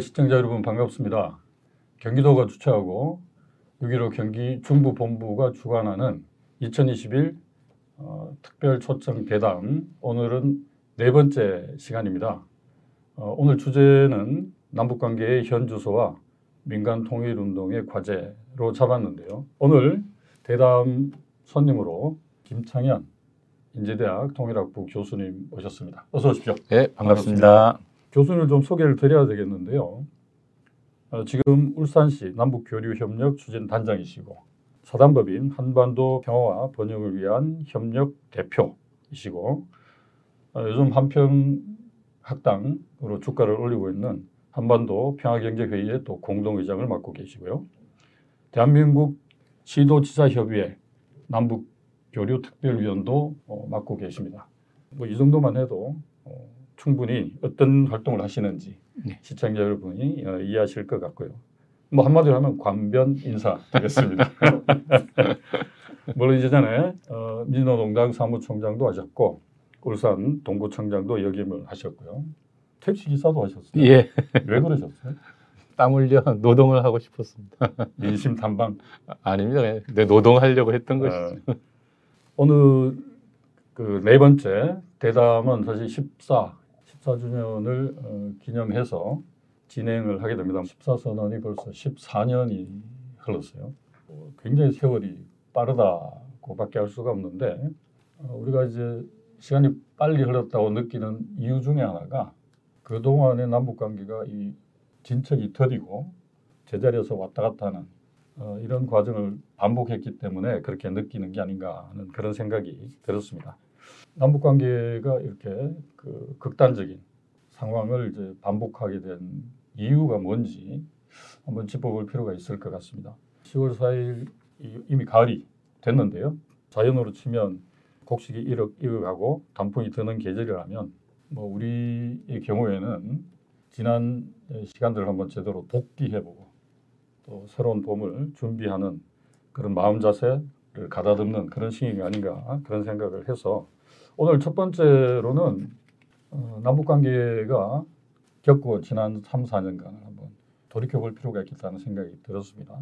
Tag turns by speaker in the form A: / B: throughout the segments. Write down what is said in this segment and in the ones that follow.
A: 시청자 여러분 반갑습니다. 경기도가 주최하고 6.15 경기 중부본부가 주관하는 2021 특별 초청 대담, 오늘은 네 번째 시간입니다. 오늘 주제는 남북관계의 현 주소와 민간 통일운동의 과제로 잡았는데요. 오늘 대담 손님으로 김창현 인제대학 통일학부 교수님 오셨습니다. 어서 오십시오.
B: 네, 반갑습니다.
A: 교수님을 좀 소개를 드려야 되겠는데요. 지금 울산시 남북교류협력 추진단장이시고 사단법인 한반도 평화와 번영을 위한 협력 대표이시고 요즘 한평학당으로 주가를 올리고 있는 한반도 평화경제회의의 또 공동의장을 맡고 계시고요. 대한민국 시도지사협의회 남북교류특별위원도 맡고 계십니다. 뭐 이 정도만 해도 충분히 어떤 활동을 하시는지 시청자 여러분이 이해하실 것 같고요. 뭐 한마디로 하면 관변 인사 되겠습니다. 물론 이전에 민노동당 사무총장도 하셨고 울산 동구청장도 역임을 하셨고요. 택시기사도 하셨어요.
B: 예.
A: 왜 그러셨어요?
B: 땀 흘려 노동을 하고 싶었습니다.
A: 민심 탐방?
B: 아닙니다. 내 노동하려고 했던 것이죠.
A: 오늘 그 네 번째 대담은 사실 14주년을 기념해서 진행을 하게 됩니다. 14선언이 벌써 14년이 흘렀어요. 굉장히 세월이 빠르다고밖에 할 수가 없는데 우리가 이제 시간이 빨리 흘렀다고 느끼는 이유 중에 하나가 그동안의 남북관계가 이 진척이 더디고 제자리에서 왔다 갔다 하는 이런 과정을 반복했기 때문에 그렇게 느끼는 게 아닌가 하는 그런 생각이 들었습니다. 남북관계가 이렇게 그 극단적인 상황을 이제 반복하게 된 이유가 뭔지 한번 짚어볼 필요가 있을 것 같습니다. 10월 4일 이미 가을이 됐는데요. 자연으로 치면 곡식이 익어가고 단풍이 드는 계절이라면 뭐 우리의 경우에는 지난 시간들을 한번 제대로 복귀해보고 또 새로운 봄을 준비하는 그런 마음 자세를 가다듬는 그런 시기가 아닌가 그런 생각을 해서 오늘 첫 번째로는 남북관계가 겪고 지난 3, 4년간을 한번 돌이켜볼 필요가 있겠다는 생각이 들었습니다.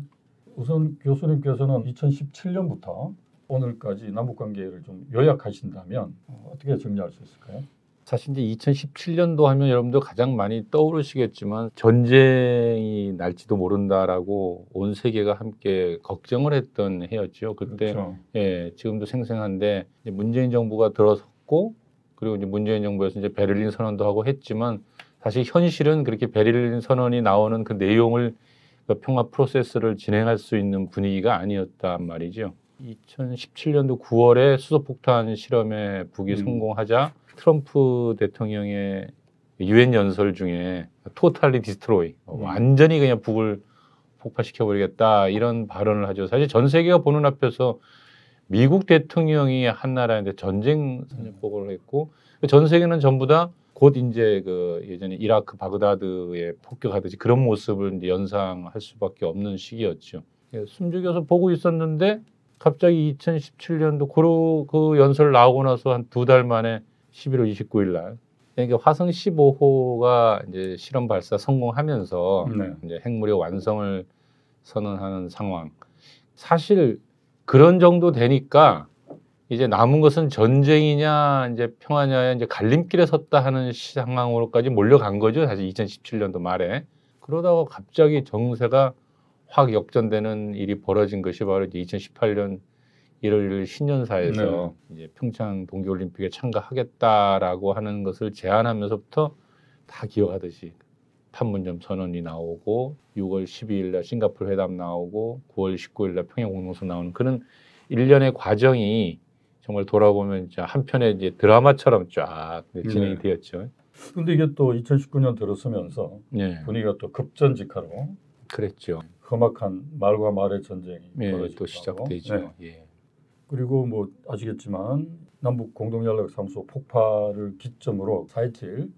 A: 우선 교수님께서는 2017년부터 오늘까지 남북관계를 좀 요약하신다면 어떻게 정리할 수 있을까요?
B: 사실 이제 2017년도 하면 여러분들 가장 많이 떠오르시겠지만 전쟁이 날지도 모른다라고 온 세계가 함께 걱정을 했던 해였죠. 그때
A: 그렇죠.
B: 예, 지금도 생생한데 이제 문재인 정부가 들어섰고 그리고 이제 문재인 정부에서 이제 베를린 선언도 하고 했지만 사실 현실은 그렇게 베를린 선언이 나오는 그 내용을 그 평화 프로세스를 진행할 수 있는 분위기가 아니었단 말이죠. 2017년도 9월에 수소폭탄 실험에 북이 성공하자 트럼프 대통령의 유엔 연설 중에 토탈리 디스트로이 완전히 그냥 북을 폭파시켜 버리겠다 이런 발언을 하죠. 사실 전 세계가 보는 앞에서 미국 대통령이 한 나라한테 전쟁 선언법을 했고 전 세계는 전부 다 곧 이제 그 예전에 이라크 바그다드에 폭격하듯이 그런 모습을 이제 연상할 수밖에 없는 시기였죠. 숨죽여서 보고 있었는데 갑자기 2017년도 그 연설 나오고 나서 한 2달 만에 11월 29일 날 그러니까 화성 15호가 이제 실험 발사 성공하면서 이제 핵무력 완성을 선언하는 상황. 사실 그런 정도 되니까 이제 남은 것은 전쟁이냐 이제 평화냐의 이제 갈림길에 섰다 하는 상황으로까지 몰려간 거죠. 사실 2017년도 말에. 그러다가 갑자기 정세가 확 역전되는 일이 벌어진 것이 바로 이제 2018년 1월 1일 신년사에서 이제 평창 동계올림픽에 참가하겠다라고 하는 것을 제안하면서부터 다 기억하듯이 판문점 선언이 나오고 6월 12일 날 싱가포르 회담 나오고 9월 19일 날 평양 공동선 나오는 그런 일련의 과정이 정말 돌아보면 한편의 이제 드라마처럼 쫙 진행이 되었죠.
A: 그런데 이게 또 2019년 들어서면서 분위기가 또 급전직하로
B: 그랬죠.
A: 험악한 말과 말의 전쟁이
B: 또 시작되죠.
A: 그리고 뭐 아시겠지만 남북 공동연락사무소 폭파를 기점으로 4.27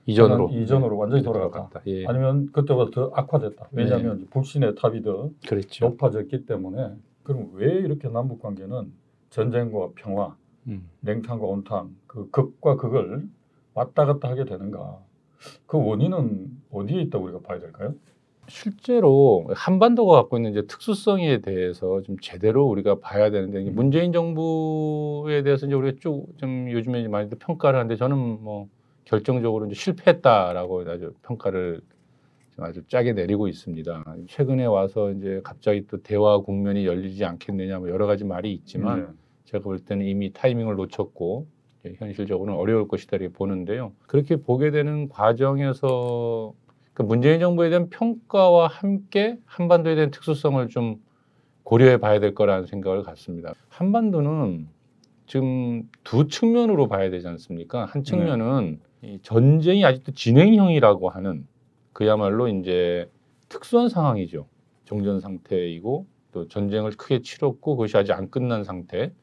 A: 이전으로 완전히 돌아갔다. 아니면 그때보다 더 악화됐다. 왜냐하면 불신의 탑이 더 높아졌기 때문에 그럼 왜 이렇게 남북관계는 전쟁과 평화, 냉탕과 온탕, 그 극과 극을 왔다 갔다 하게 되는가? 그 원인은 어디에 있다고 우리가 봐야 될까요?
B: 실제로 한반도가 갖고 있는 이제 특수성에 대해서 좀 제대로 우리가 봐야 되는데 이제 문재인 정부에 대해서 이제 우리가 쭉 좀 요즘에 많이들 평가를 하는데 저는 뭐 결정적으로 이제 실패했다라고 아주 평가를 좀 아주 짜게 내리고 있습니다. 최근에 와서 이제 갑자기 또 대화 국면이 열리지 않겠느냐 뭐 여러 가지 말이 있지만 제가 볼 때는 이미 타이밍을 놓쳤고 현실적으로는 어려울 것이다 이렇게 보는데요. 그렇게 보게 되는 과정에서 문재인 정부에 대한 평가와 함께 한반도에 대한 특수성을 좀 고려해 봐야 될 거라는 생각을 갖습니다. 한반도는 지금 두 측면으로 봐야 되지 않습니까? 한 측면은 이 전쟁이 아직도 진행형이라고 하는 그야말로 이제 특수한 상황이죠. 종전 상태이고 또 전쟁을 크게 치렀고 그것이 아직 안 끝난 상태.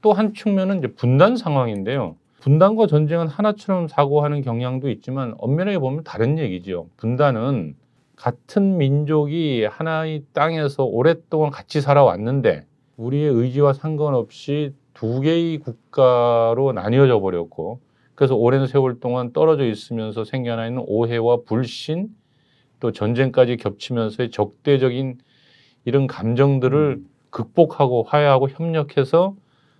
B: 또 한 측면은 이제 분단 상황인데요. 분단과 전쟁은 하나처럼 사고하는 경향도 있지만 엄밀하게 보면 다른 얘기죠. 분단은 같은 민족이 하나의 땅에서 오랫동안 같이 살아왔는데 우리의 의지와 상관없이 두 개의 국가로 나뉘어져 버렸고 그래서 오랜 세월 동안 떨어져 있으면서 생겨나 있는 오해와 불신 또 전쟁까지 겹치면서의 적대적인 이런 감정들을 극복하고 화해하고 협력해서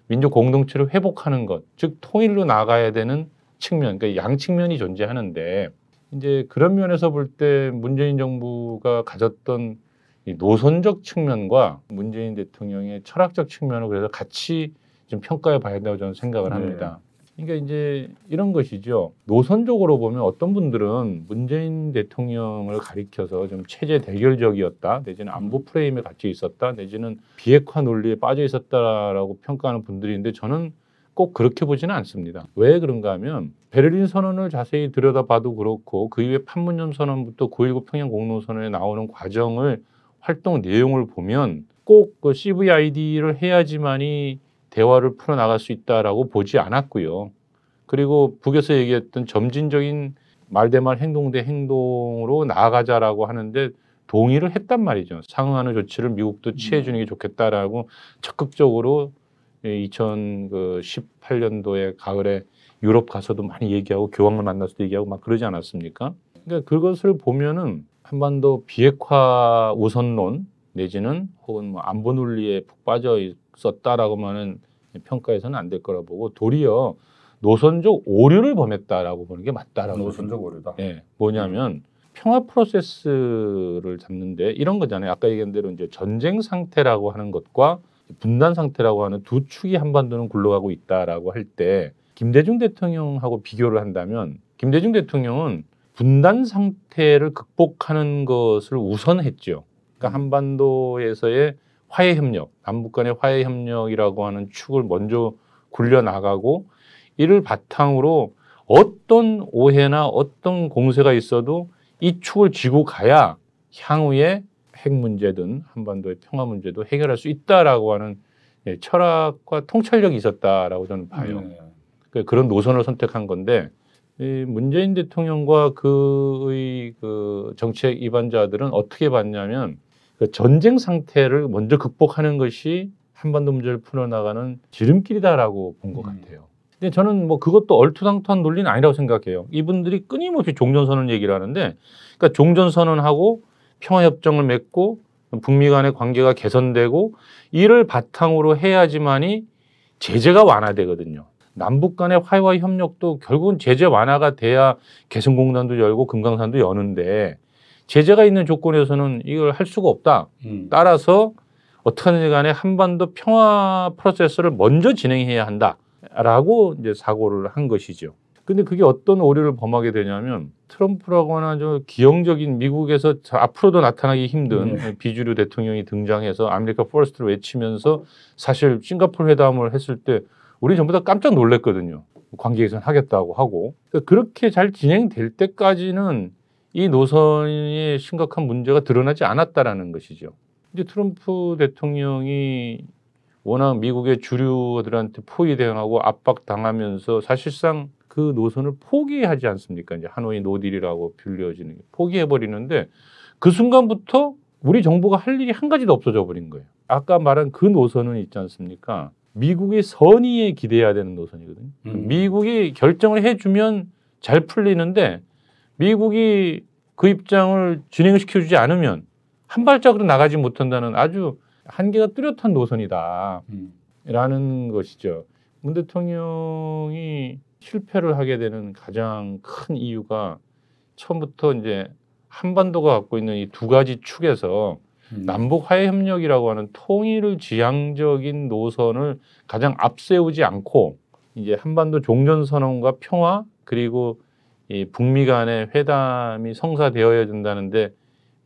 B: 민족 공동체를 회복하는 것, 즉 통일로 나가야 되는 측면, 그러니까 양 측면이 존재하는데 이제 그런 면에서 볼 때 문재인 정부가 가졌던 이 노선적 측면과 문재인 대통령의 철학적 측면을 그래서 같이 좀 평가해 봐야 된다고 저는 생각을 합니다. 그러니까 이제 이런 것이죠. 노선적으로 보면 어떤 분들은 문재인 대통령을 가리켜서 좀 체제 대결적이었다, 내지는 안보 프레임에 갇혀 있었다, 내지는 비핵화 논리에 빠져 있었다라고 평가하는 분들이 있는데 저는 꼭 그렇게 보지는 않습니다. 왜 그런가 하면 베를린 선언을 자세히 들여다봐도 그렇고 그 이후에 판문점 선언부터 9.19 평양 공동선언에 나오는 과정을 활동 내용을 보면 꼭 그 CVID를 해야지만이 대화를 풀어나갈 수 있다라고 보지 않았고요. 그리고 북에서 얘기했던 점진적인 말 대 말 행동 대 행동으로 나아가자라고 하는데 동의를 했단 말이죠. 상응하는 조치를 미국도 취해주는 게 좋겠다라고 적극적으로 2018년도에 가을에 유럽 가서도 많이 얘기하고 교황을 만나서도 얘기하고 막 그러지 않았습니까? 그러니까 그것을 보면은 한반도 비핵화 우선론 내지는 혹은 뭐 안보 논리에 푹 빠져 있었다라고만은 평가해서는 안 될 거라 보고 도리어 노선적 오류를 범했다라고 보는 게 맞다라고.
A: 노선적 오류다.
B: 네, 뭐냐면 평화 프로세스를 잡는데 이런 거잖아요. 아까 얘기한 대로 이제 전쟁 상태라고 하는 것과 분단 상태라고 하는 두 축이 한반도는 굴러가고 있다라고 할 때 김대중 대통령하고 비교를 한다면 김대중 대통령은 분단 상태를 극복하는 것을 우선했죠. 그러니까 한반도에서의 화해 협력, 남북 간의 화해 협력이라고 하는 축을 먼저 굴려 나가고 이를 바탕으로 어떤 오해나 어떤 공세가 있어도 이 축을 쥐고 가야 향후에 핵 문제든 한반도의 평화 문제도 해결할 수 있다라고 하는 철학과 통찰력이 있었다라고 저는 봐요. 그런 노선을 선택한 건데 이 문재인 대통령과 그의 그 정책 입안자들은 어떻게 봤냐면 그 전쟁 상태를 먼저 극복하는 것이 한반도 문제를 풀어나가는 지름길이다라고 본 것 같아요. 근데 저는 뭐 그것도 얼토당토한 논리는 아니라고 생각해요. 이분들이 끊임없이 종전선언 얘기를 하는데 그러니까 종전선언하고 평화협정을 맺고 북미 간의 관계가 개선되고 이를 바탕으로 해야지만이 제재가 완화되거든요. 남북 간의 화해와 협력도 결국은 제재 완화가 돼야 개성공단도 열고 금강산도 여는데 제재가 있는 조건에서는 이걸 할 수가 없다. 따라서 어떻게든 간에 한반도 평화 프로세스를 먼저 진행해야 한다라고 이제 사고를 한 것이죠. 근데 그게 어떤 오류를 범하게 되냐면 트럼프라거나 저 기형적인 미국에서 앞으로도 나타나기 힘든 비주류 대통령이 등장해서 아메리카 퍼스트를 외치면서 사실 싱가포르 회담을 했을 때 우리 전부 다 깜짝 놀랐거든요. 관계 개선 하겠다고 하고. 그렇게 잘 진행될 때까지는 이 노선의 심각한 문제가 드러나지 않았다라는 것이죠. 이제 트럼프 대통령이 워낙 미국의 주류들한테 포위 대응하고 압박당하면서 사실상 그 노선을 포기하지 않습니까? 이제 하노이 노딜이라고 불려지는 게 포기해버리는데 그 순간부터 우리 정부가 할 일이 한 가지도 없어져 버린 거예요. 아까 말한 그 노선은 있지 않습니까? 미국의 선의에 기대해야 되는 노선이거든요. 미국이 결정을 해주면 잘 풀리는데 미국이 그 입장을 진행을 시켜주지 않으면 한 발짝으로 나가지 못한다는 아주 한계가 뚜렷한 노선이다. 라는 것이죠. 문 대통령이 실패를 하게 되는 가장 큰 이유가 처음부터 이제 한반도가 갖고 있는 이 두 가지 축에서 남북 화해 협력이라고 하는 통일을 지향적인 노선을 가장 앞세우지 않고 이제 한반도 종전 선언과 평화 그리고 이 북미 간의 회담이 성사되어야 된다는데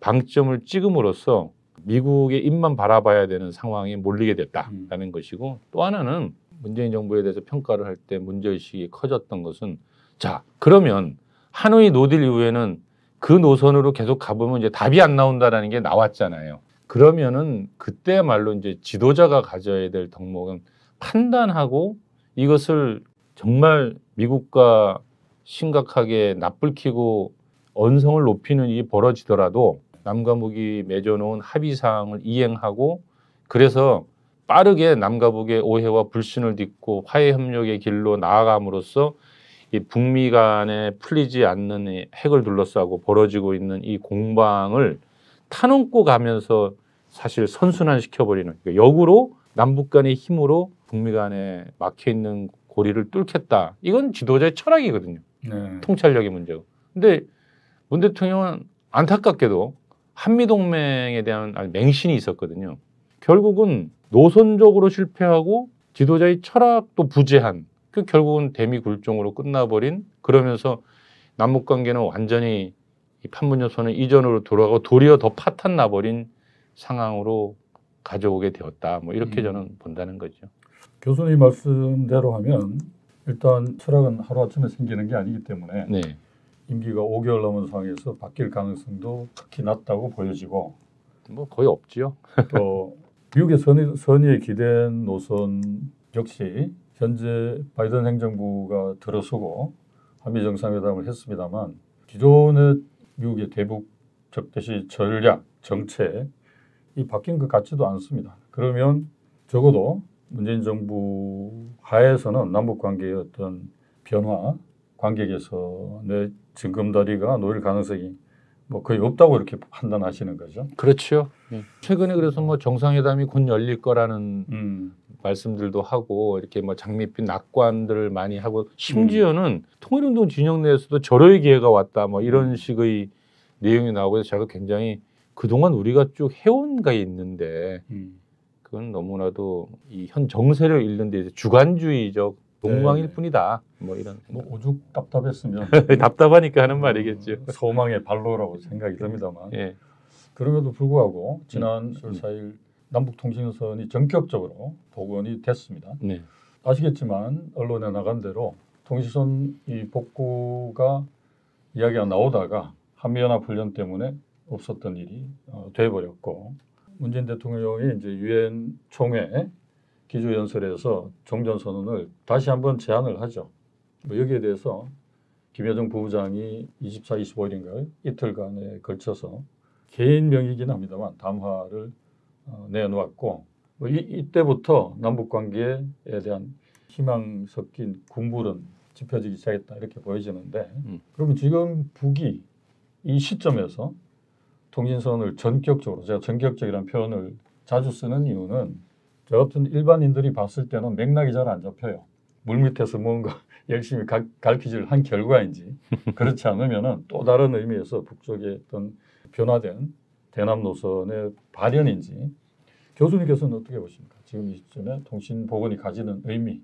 B: 방점을 찍음으로써 미국의 입만 바라봐야 되는 상황에 몰리게 됐다라는 것이고, 또 하나는 문재인 정부에 대해서 평가를 할 때 문제의식이 커졌던 것은, 자 그러면 하노이 노딜 이후에는 그 노선으로 계속 가보면 이제 답이 안 나온다라는 게 나왔잖아요. 그러면은 그때야말로 이제 지도자가 가져야 될 덕목은 판단하고 이것을 정말 미국과 심각하게 납불 켜고 언성을 높이는 일이 벌어지더라도 남과 북이 맺어놓은 합의사항을 이행하고, 그래서 빠르게 남과 북의 오해와 불신을 딛고 화해 협력의 길로 나아감으로써 이 북미 간에 풀리지 않는 이 핵을 둘러싸고 벌어지고 있는 이 공방을 타넘고 가면서 사실 선순환시켜버리는, 그러니까 역으로 남북 간의 힘으로 북미 간에 막혀있는 고리를 뚫겠다. 이건 지도자의 철학이거든요.
A: 네.
B: 통찰력의 문제고. 근데 문 대통령은 안타깝게도 한미동맹에 대한 맹신이 있었거든요. 결국은 노선적으로 실패하고 지도자의 철학도 부재한, 그 결국은 대미굴종으로 끝나버린, 그러면서 남북관계는 완전히 이 판문점선언 이전으로 돌아가고 도리어 더 파탄 나버린 상황으로 가져오게 되었다. 뭐 이렇게 저는 본다는 거죠.
A: 교수님 말씀대로 하면 일단 철학은 하루아침에 생기는 게 아니기 때문에
B: 네.
A: 임기가 5개월 남은 상황에서 바뀔 가능성도 극히 낮다고 보여지고,
B: 뭐 거의 없지요.
A: 또 미국의 선의에 기댄 노선 역시 현재 바이든 행정부가 들어서고 한미 정상회담을 했습니다만 기존의 미국의 대북 적대시 전략, 정책이 바뀐 것 같지도 않습니다. 그러면 적어도 문재인 정부 하에서는 남북 관계의 어떤 변화, 관계 개선의 징검다리가 놓일 가능성이 뭐 거의 없다고 이렇게 판단하시는 거죠.
B: 그렇죠. 최근에 그래서 뭐 정상회담이 곧 열릴 거라는 말씀들도 하고, 이렇게 뭐 장밋빛 낙관들을 많이 하고, 심지어는 통일운동 진영 내에서도 절호의 기회가 왔다, 뭐 이런 식의 내용이 나오고 해서 제가 굉장히 그동안 우리가 쭉 해온 게 있는데 그건 너무나도 이 현 정세를 읽는 데 주관주의적 동망일 뿐이다. 뭐 이런.
A: 뭐 오죽 답답했으면
B: 답답하니까 하는 말이겠죠.
A: 소망의 발로라고 생각이 듭니다만
B: 예.
A: 그럼에도 불구하고 지난 10월 4일 남북통신선이 전격적으로 복원이 됐습니다.
B: 네.
A: 아시겠지만 언론에 나간 대로 통신선 이 복구가 이야기가 나오다가 한미연합훈련 때문에 없었던 일이 돼버렸고, 문재인 대통령이 이제 유엔 총회 기조연설에서 종전선언을 다시 한번 제안을 하죠. 뭐 여기에 대해서 김여정 부부장이 24, 25일인가요? 이틀간에 걸쳐서 개인 명의이긴 합니다만 담화를 내놓았고, 뭐 이때부터 남북관계에 대한 희망 섞인 군불은 짚혀지기 시작했다 이렇게 보여지는데, 그러면 지금 북이 이 시점에서 통신선을 전격적으로, 제가 전격적이라는 표현을 자주 쓰는 이유는 저 같은 일반인들이 봤을 때는 맥락이 잘 안 잡혀요. 물밑에서 뭔가 열심히 갈퀴질을 한 결과인지 그렇지 않으면은 또 다른 의미에서 북쪽의 어떤 변화된 대남 노선의 발현인지 교수님께서는 어떻게 보십니까? 지금 이 시점에 통신 복원이 가지는 의미.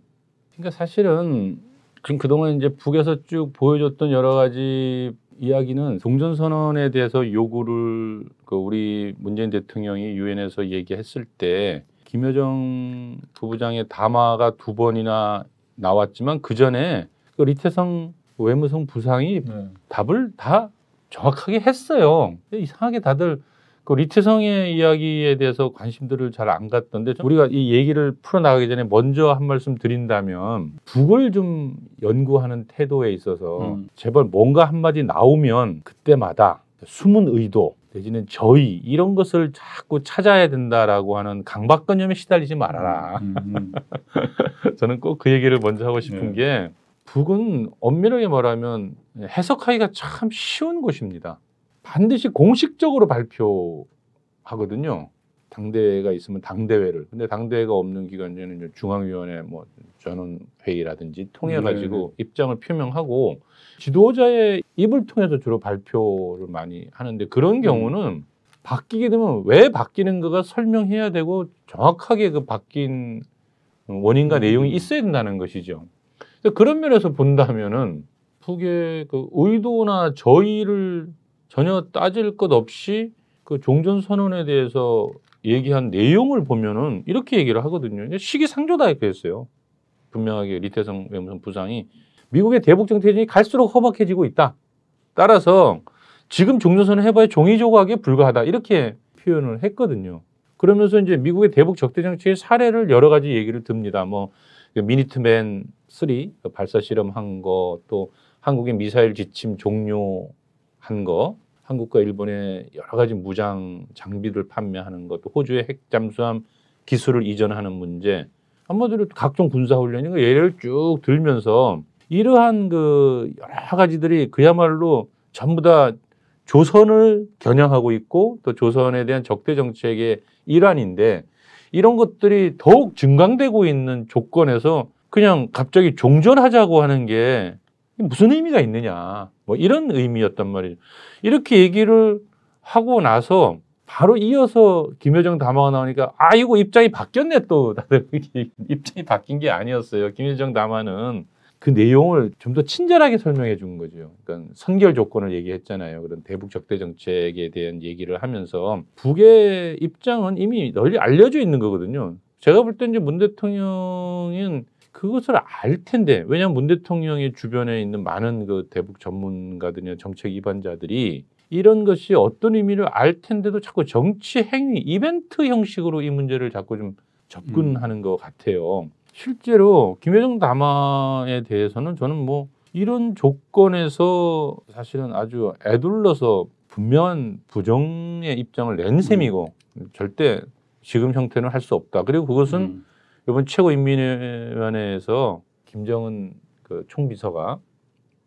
B: 그러니까 사실은 지금 그동안 이제 북에서 쭉 보여줬던 여러 가지 이야기는 종전선언에 대해서 요구를 우리 문재인 대통령이 유엔에서 얘기했을 때 김여정 부부장의 담화가 2번이나 나왔지만 그 전에 리태성 외무성 부상이 답을 다 정확하게 했어요. 이상하게 다들 그 리태성의 이야기에 대해서 관심들을 잘 안 갖던데, 우리가 이 얘기를 풀어나가기 전에 먼저 한 말씀 드린다면 북을 좀 연구하는 태도에 있어서 제발 뭔가 한마디 나오면 그때마다 숨은 의도 내지는 저의 이런 것을 자꾸 찾아야 된다라고 하는 강박관념에 시달리지 말아라. 저는 꼭 그 얘기를 먼저 하고 싶은 게, 북은 엄밀하게 말하면 해석하기가 참 쉬운 곳입니다. 반드시 공식적으로 발표하거든요. 당대회가 있으면 당대회를. 근데 당대회가 없는 기간에는 이제 중앙위원회 뭐 전원회의라든지 통해 가지고 입장을 표명하고 지도자의 입을 통해서 주로 발표를 많이 하는데 그런 경우는 바뀌게 되면 왜 바뀌는가가 설명해야 되고 정확하게 그 바뀐 원인과 내용이 있어야 된다는 것이죠. 그런 면에서 본다면은 북의 그 의도나 저의를 전혀 따질 것 없이 그 종전선언에 대해서 얘기한 내용을 보면은 이렇게 얘기를 하거든요. 시기상조다 그랬어요. 분명하게 리태성 외무성 부상이 미국의 대북 정책이 갈수록 허박해지고 있다. 따라서 지금 종전선언 해봐야 종이 조각에 불과하다. 이렇게 표현을 했거든요. 그러면서 이제 미국의 대북 적대 정책의 사례를 여러 가지 얘기를 듭니다. 뭐 미니트맨 3 발사 실험한 거, 또 한국의 미사일 지침 종료한 거, 한국과 일본의 여러 가지 무장 장비들 판매하는 것, 또 호주의 핵 잠수함 기술을 이전하는 문제, 한마디로 각종 군사 훈련이 예를 쭉 들면서 이러한 그 여러 가지들이 그야말로 전부 다 조선을 겨냥하고 있고 또 조선에 대한 적대 정책의 일환인데 이런 것들이 더욱 증강되고 있는 조건에서 그냥 갑자기 종전하자고 하는 게 무슨 의미가 있느냐 뭐 이런 의미였단 말이죠. 이렇게 얘기를 하고 나서 바로 이어서 김여정 담화가 나오니까 아 이거 입장이 바뀌었네 또 다들 입장이 바뀐 게 아니었어요. 김여정 담화는 그 내용을 좀 더 친절하게 설명해 준 거죠. 그러니까 선결 조건을 얘기했잖아요. 그런 대북 적대 정책에 대한 얘기를 하면서 북의 입장은 이미 널리 알려져 있는 거거든요. 제가 볼 때 이제 문 대통령은 그것을 알 텐데 왜냐하면 문 대통령의 주변에 있는 많은 그 대북 전문가들이나 정책 입안자들이 이런 것이 어떤 의미를 알 텐데도 자꾸 정치 행위 이벤트 형식으로 이 문제를 자꾸 좀 접근하는 것 같아요. 실제로 김여정 담화에 대해서는 저는 뭐 이런 조건에서 사실은 아주 애둘러서 분명한 부정의 입장을 낸 셈이고 절대 지금 형태는 할 수 없다. 그리고 그것은 이번 최고인민회의원회에서 김정은 그 총비서가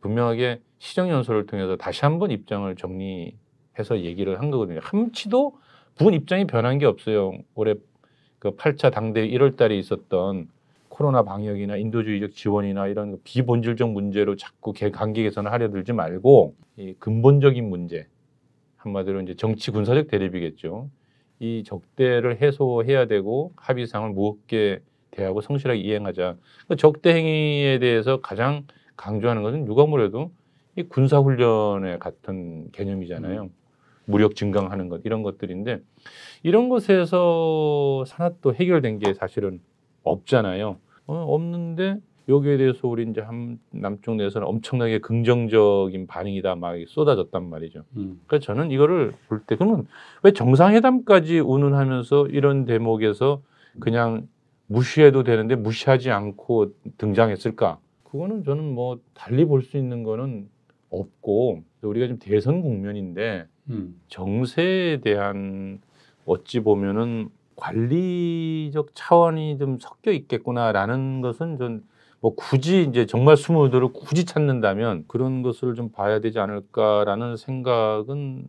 B: 분명하게 시정연설을 통해서 다시 한번 입장을 정리해서 얘기를 한 거거든요. 한치도 북은 입장이 변한 게 없어요. 올해 그 8차 당대회 1월 달에 있었던 코로나 방역이나 인도주의적 지원이나 이런 비본질적 문제로 자꾸 관계 개선을 하려 들지 말고 이 근본적인 문제, 한마디로 이제 정치 군사적 대립이겠죠. 이 적대를 해소해야 되고 합의상을 무겁게 대하고 성실하게 이행하자. 그 적대 행위에 대해서 가장 강조하는 것은 누가 뭐래도 이 군사훈련의 같은 개념이잖아요. 무력 증강하는 것 이런 것들인데 이런 것에서 하나도 해결된 게 사실은 없잖아요. 없는데 여기에 대해서 우리 이제 남쪽 내에서는 엄청나게 긍정적인 반응이다 막 쏟아졌단 말이죠. 그래서 저는 이거를 볼 때 그러면 왜 정상회담까지 운운하면서 이런 대목에서 그냥 무시해도 되는데 무시하지 않고 등장했을까? 그거는 저는 뭐 달리 볼 수 있는 거는 없고 우리가 지금 대선 국면인데 정세에 대한 어찌 보면은 관리적 차원이 좀 섞여 있겠구나라는 것은 전 뭐 굳이 이제 정말 스무드를 굳이 찾는다면 그런 것을 좀 봐야 되지 않을까라는 생각은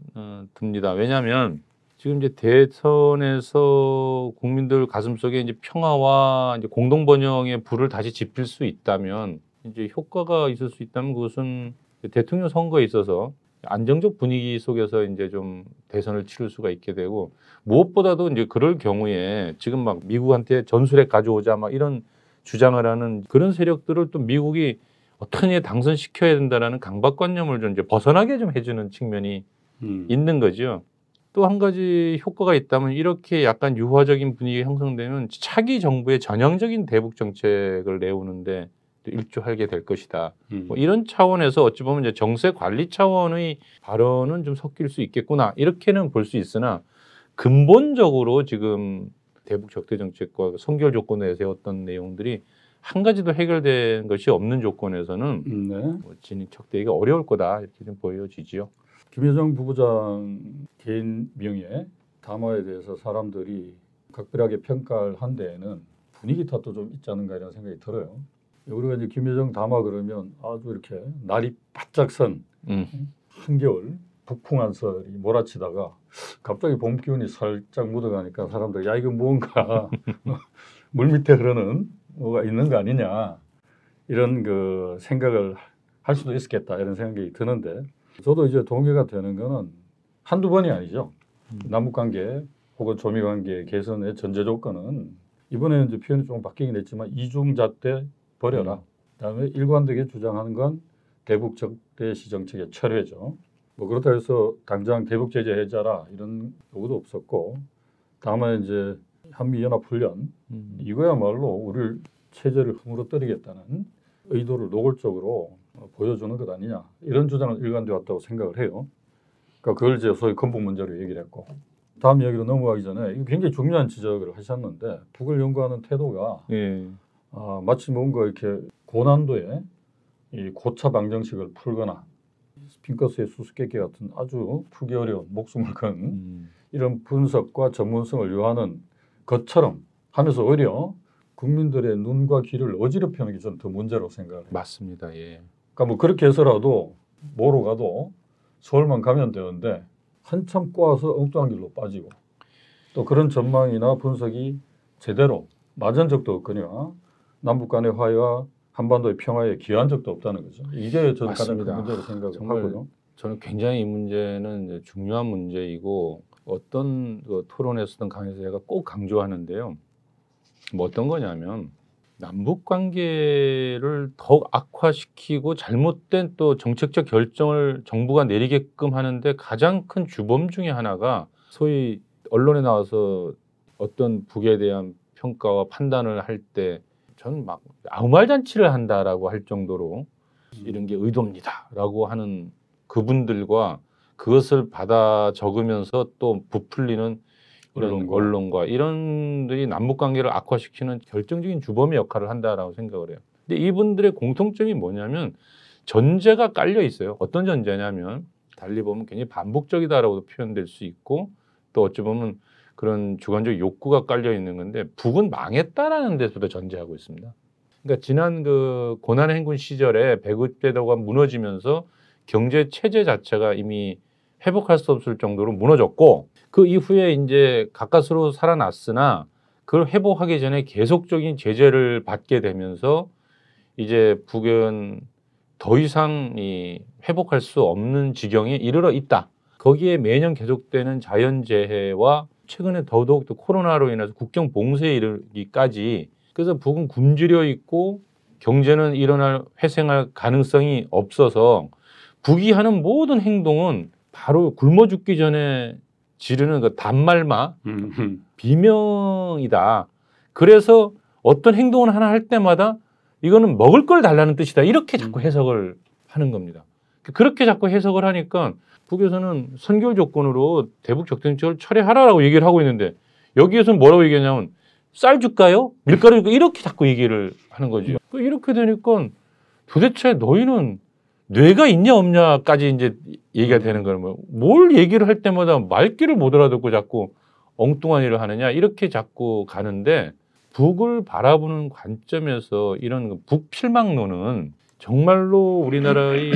B: 듭니다. 왜냐하면 지금 이제 대선에서 국민들 가슴속에 이제 평화와 이제 공동 번영의 불을 다시 지필 수 있다면 이제 효과가 있을 수 있다면 그것은 대통령 선거에 있어서 안정적 분위기 속에서 이제 좀 대선을 치를 수가 있게 되고 무엇보다도 이제 그럴 경우에 지금 막 미국한테 전술핵 가져오자 막 이런 주장을 하는 그런 세력들을 또 미국이 어떻게 당선시켜야 된다라는 강박관념을 좀 이제 벗어나게 좀 해주는 측면이 있는 거죠. 또 한 가지 효과가 있다면 이렇게 약간 유화적인 분위기가 형성되면 차기 정부의 전형적인 대북 정책을 내오는데 일조하게 될 것이다. 뭐 이런 차원에서 어찌 보면 이제 정세 관리 차원의 발언은 좀 섞일 수 있겠구나 이렇게는 볼 수 있으나 근본적으로 지금 대북 적대 정책과 선결 조건에 세웠던 내용들이 한 가지도 해결된 것이 없는 조건에서는 뭐 진입 척대기가 어려울 거다 이렇게 좀 보여지지요.
A: 김여정 부부장 개인 명예 담화에 대해서 사람들이 각별하게 평가를 한 데에는 분위기 탓도 좀 있지 않은가 이런 생각이 들어요. 우리가 이제 김여정 담화 그러면 아주 이렇게 날이 바짝 선 한겨울 북풍 한설이 몰아치다가 갑자기 봄 기운이 살짝 묻어가니까 사람들이 야 이거 뭔가 물 밑에 흐르는 뭐가 있는 거 아니냐 이런 그 생각을 할 수도 있겠다 이런 생각이 드는데 저도 이제 동의가 되는 거는 한두 번이 아니죠. 남북관계 혹은 조미관계 개선의 전제 조건은 이번에는 이제 표현이 좀 바뀌긴 했지만 이중잣대 버려라. 그다음에 일관되게 주장하는 건 대북 적대시 정책의 철회죠. 뭐 그렇다 해서 당장 대북 제재 해제라 이런 요구도 없었고 다만 이제 한미연합훈련 이거야말로 우리 체제를 흐물어뜨리겠다는 의도를 노골적으로 보여주는 것 아니냐 이런 주장은 일관돼 왔다고 생각을 해요. 그러니까 그걸 이제 소위 근본 문제로 얘기를 했고 다음 이야기로 넘어가기 전에 이거 굉장히 중요한 지적을 하셨는데 북을 연구하는 태도가 마치 뭔가 이렇게 고난도의 이 고차 방정식을 풀거나 핑커스의 수수께끼 같은 아주 풀기 어려운 목숨을 건 이런 분석과 전문성을 요하는 것처럼 하면서 오히려 국민들의 눈과 귀를 어지럽히는 게 저는 더 문제라고 생각해요.
B: 맞습니다. 예.
A: 그러니까 뭐 그렇게 해서라도 뭐로 가도 서울만 가면 되는데 한참 꼬아서 엉뚱한 길로 빠지고 또 그런 전망이나 분석이 제대로 맞은 적도 없거니와 남북 간의 화해와 한반도의 평화에 기여한 적도 없다는 거죠. 이게 저는 가장 큰 문제로 생각하고요.
B: 저는 굉장히 이 문제는 이제 중요한 문제이고 어떤 그 토론에서든 강에서 제가 꼭 강조하는데요. 뭐 어떤 거냐면 남북 관계를 더욱 악화시키고 잘못된 또 정책적 결정을 정부가 내리게끔 하는데 가장 큰 주범 중에 하나가 소위 언론에 나와서 어떤 북에 대한 평가와 판단을 할 때 저는 막 아무 말 잔치를 한다라고 할 정도로 이런 게 의도입니다라고 하는 그분들과 그것을 받아 적으면서 또 부풀리는 이런 언론과 이런들이 남북 관계를 악화시키는 결정적인 주범의 역할을 한다라고 생각을 해요. 근데 이분들의 공통점이 뭐냐면 전제가 깔려 있어요. 어떤 전제냐면 달리 보면 굉장히 반복적이다라고도 표현될 수 있고 또 어찌 보면 그런 주관적 욕구가 깔려 있는 건데 북은 망했다라는 데서도 전제하고 있습니다. 그러니까 지난 그 고난의 행군 시절에 배급제도가 무너지면서 경제 체제 자체가 이미 회복할 수 없을 정도로 무너졌고 그 이후에 이제 가까스로 살아났으나 그걸 회복하기 전에 계속적인 제재를 받게 되면서 이제 북은 더 이상 이 회복할 수 없는 지경에 이르러 있다. 거기에 매년 계속되는 자연재해와 최근에 더더욱 또 코로나로 인해서 국경 봉쇄에 이르기까지 그래서 북은 굶주려 있고 경제는 일어날 회생할 가능성이 없어서 북이 하는 모든 행동은 바로 굶어 죽기 전에 지르는 그 단말마 비명이다. 그래서 어떤 행동을 하나 할 때마다 이거는 먹을 걸 달라는 뜻이다. 이렇게 자꾸 해석을 하는 겁니다. 그렇게 자꾸 해석을 하니까 북에서는 선결 조건으로 대북 적대정책을 철회하라라고 얘기를 하고 있는데 여기에서는 뭐라고 얘기하냐면 쌀 줄까요? 밀가루 줄까요? 이렇게 자꾸 얘기를 하는 거죠. 이렇게 되니까 도대체 너희는 뇌가 있냐 없냐까지 이제 얘기가 되는 거예요. 뭘 얘기를 할 때마다 말귀를 못 알아듣고 자꾸 엉뚱한 일을 하느냐 이렇게 자꾸 가는데 북을 바라보는 관점에서 이런 북필망론은 정말로 우리나라의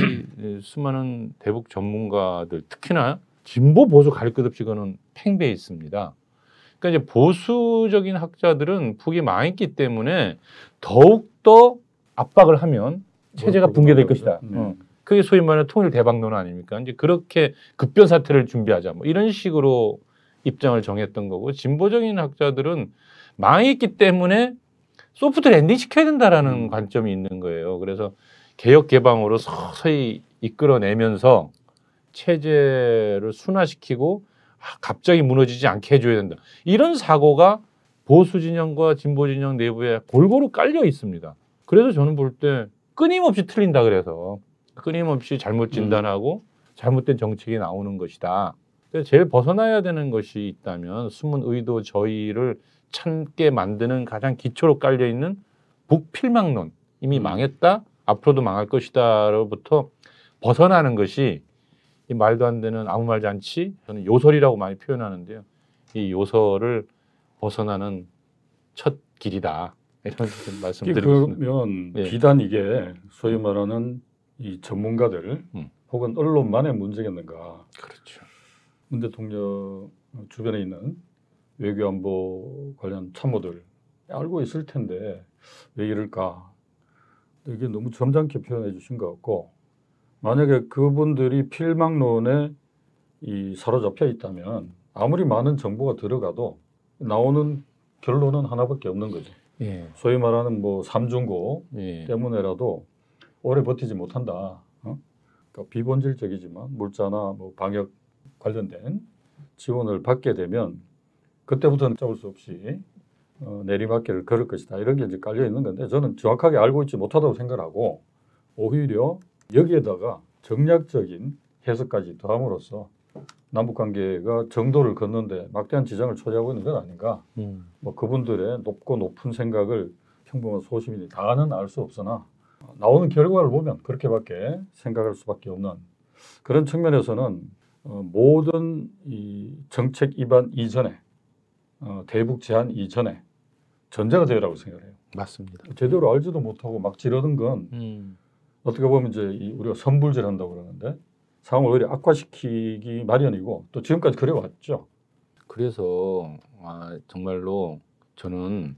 B: 수많은 대북 전문가들 특히나 진보 보수 가릴 것 없이 그거는 팽배해 있습니다. 그러니까 이제 보수적인 학자들은 북이 망했기 때문에 더욱더 압박을 하면 체제가 붕괴될 것이다. 그게 소위 말하는 통일 대박론 아닙니까? 이제 그렇게 급변 사태를 준비하자 뭐 이런 식으로 입장을 정했던 거고 진보적인 학자들은 망했기 때문에 소프트 랜딩 시켜야 된다라는 관점이 있는 거예요. 그래서 개혁 개방으로 서서히 이끌어내면서 체제를 순화시키고 갑자기 무너지지 않게 해줘야 된다. 이런 사고가 보수 진영과 진보 진영 내부에 골고루 깔려 있습니다. 그래서 저는 볼 때 끊임없이 틀린다 그래서 끊임없이 잘못 진단하고 잘못된 정책이 나오는 것이다. 그래서 제일 벗어나야 되는 것이 있다면 숨은 의도 저희를 찾게 만드는 가장 기초로 깔려 있는 북필망론 이미 망했다 앞으로도 망할 것이다로부터 벗어나는 것이 이 말도 안 되는 아무 말 잔치 저는 요설이라고 많이 표현하는데요. 이 요설을 벗어나는 첫 길이다. 이런 말씀드리고 있습니다.
A: 그러면 비단 이게 소위 말하는 이 전문가들 혹은 언론만의 문제겠는가?
B: 그렇죠.
A: 문 대통령 주변에 있는 외교안보 관련 참모들 알고 있을 텐데 왜 이럴까? 이게 너무 점잖게 표현해 주신 것 같고, 만약에 그분들이 필망론에 사로잡혀 있다면 아무리 많은 정보가 들어가도 나오는 결론은 하나밖에 없는 거죠.
B: 예.
A: 소위 말하는 뭐 삼중고
B: 예.
A: 때문에라도 오래 버티지 못한다. 그러니까 비본질적이지만 물자나 뭐 방역 관련된 지원을 받게 되면 그때부터는 잡을 수 없이 내리막길을 걸을 것이다. 이런 게 이제 깔려 있는 건데, 저는 정확하게 알고 있지 못하다고 생각하고 오히려 여기에다가 정략적인 해석까지 더함으로써 남북 관계가 정도를 걷는데 막대한 지장을 초래하고 있는 건 아닌가. 뭐 그분들의 높은 생각을 평범한 소시민이 다는 알 수 없으나 나오는 결과를 보면 그렇게밖에 생각할 수밖에 없는 그런 측면에서는 모든 이 정책 입안 이전에 대북 제한 이전에 전제가 되라고 생각해요.
B: 맞습니다.
A: 제대로 알지도 못하고 막 지르는 건 어떻게 보면 이제 우리가 선불질한다고 그러는데 상황을 오히려 악화시키기 마련이고 또 지금까지 그래왔죠.
B: 그래서 정말로 저는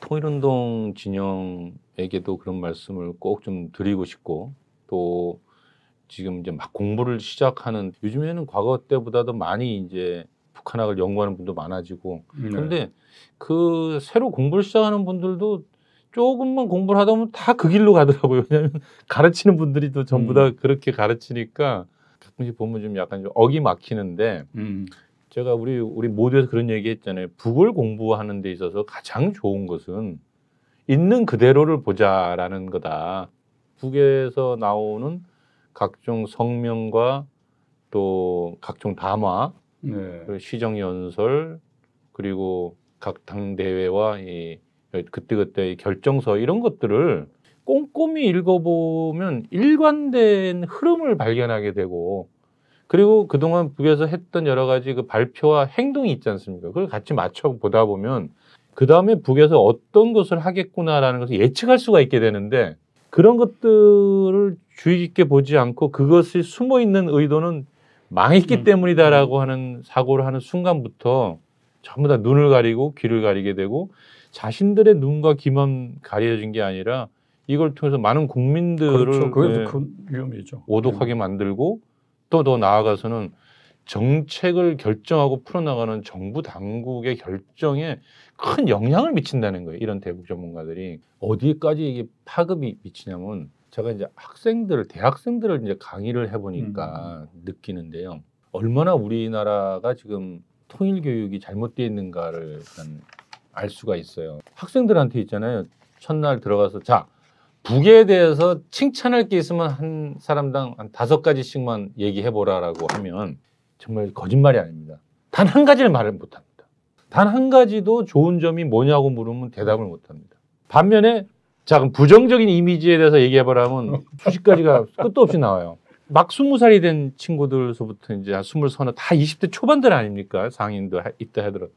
B: 통일운동 진영에게도 그런 말씀을 꼭 좀 드리고 싶고, 또 지금 이제 막 공부를 시작하는, 요즘에는 과거 때보다도 많이 이제 북한학을 연구하는 분도 많아지고, 그런데 그 새로 공부를 시작하는 분들도 조금만 공부를 하다 보면 다 그 길로 가더라고요. 왜냐하면 가르치는 분들이 또 전부 다 그렇게 가르치니까 가끔씩 보면 좀 약간 좀 어기 막히는데, 제가 우리 모두에서 그런 얘기 했잖아요. 북을 공부하는 데 있어서 가장 좋은 것은 있는 그대로를 보자라는 거다. 북에서 나오는 각종 성명과 또 각종 담화, 그리고 시정연설, 그리고 각 당 대회와 그때그때의 결정서, 이런 것들을 꼼꼼히 읽어보면 일관된 흐름을 발견하게 되고, 그리고 그동안 북에서 했던 여러 가지 그 발표와 행동이 있지 않습니까? 그걸 같이 맞춰 보다 보면 그 다음에 북에서 어떤 것을 하겠구나라는 것을 예측할 수가 있게 되는데, 그런 것들을 주의 깊게 보지 않고 그것이 숨어 있는 의도는 망했기 때문이다라고 하는 사고를 하는 순간부터 전부 다 눈을 가리고 귀를 가리게 되고, 자신들의 눈과 귀만 가려진 게 아니라 이걸 통해서 많은 국민들을
A: 그렇죠. 그게 더 큰 위험이죠.
B: 오독하게 만들고, 또 더 나아가서는 정책을 결정하고 풀어나가는 정부 당국의 결정에 큰 영향을 미친다는 거예요. 이런 대북 전문가들이 어디까지 이게 파급이 미치냐면, 제가 이제 대학생들을 이제 강의를 해보니까 느끼는데요. 얼마나 우리나라가 지금 통일 교육이 잘못되어 있는가를 알 수가 있어요. 학생들한테 있잖아요. 첫날 들어가서 자, 북에 대해서 칭찬할 게 있으면 한 사람당 한 5가지씩만 얘기해보라라고 하면 정말 거짓말이 아닙니다. 단 한 가지를 말을 못합니다. 단 한 가지도 좋은 점이 뭐냐고 물으면 대답을 못합니다. 반면에 자, 그럼 부정적인 이미지에 대해서 얘기해보라면 수십 가지가 끝도 없이 나와요. 막 20살이 된 친구들서부터 이제 한 20서너 다 20대 초반들 아닙니까? 상인도 있다 하더라도.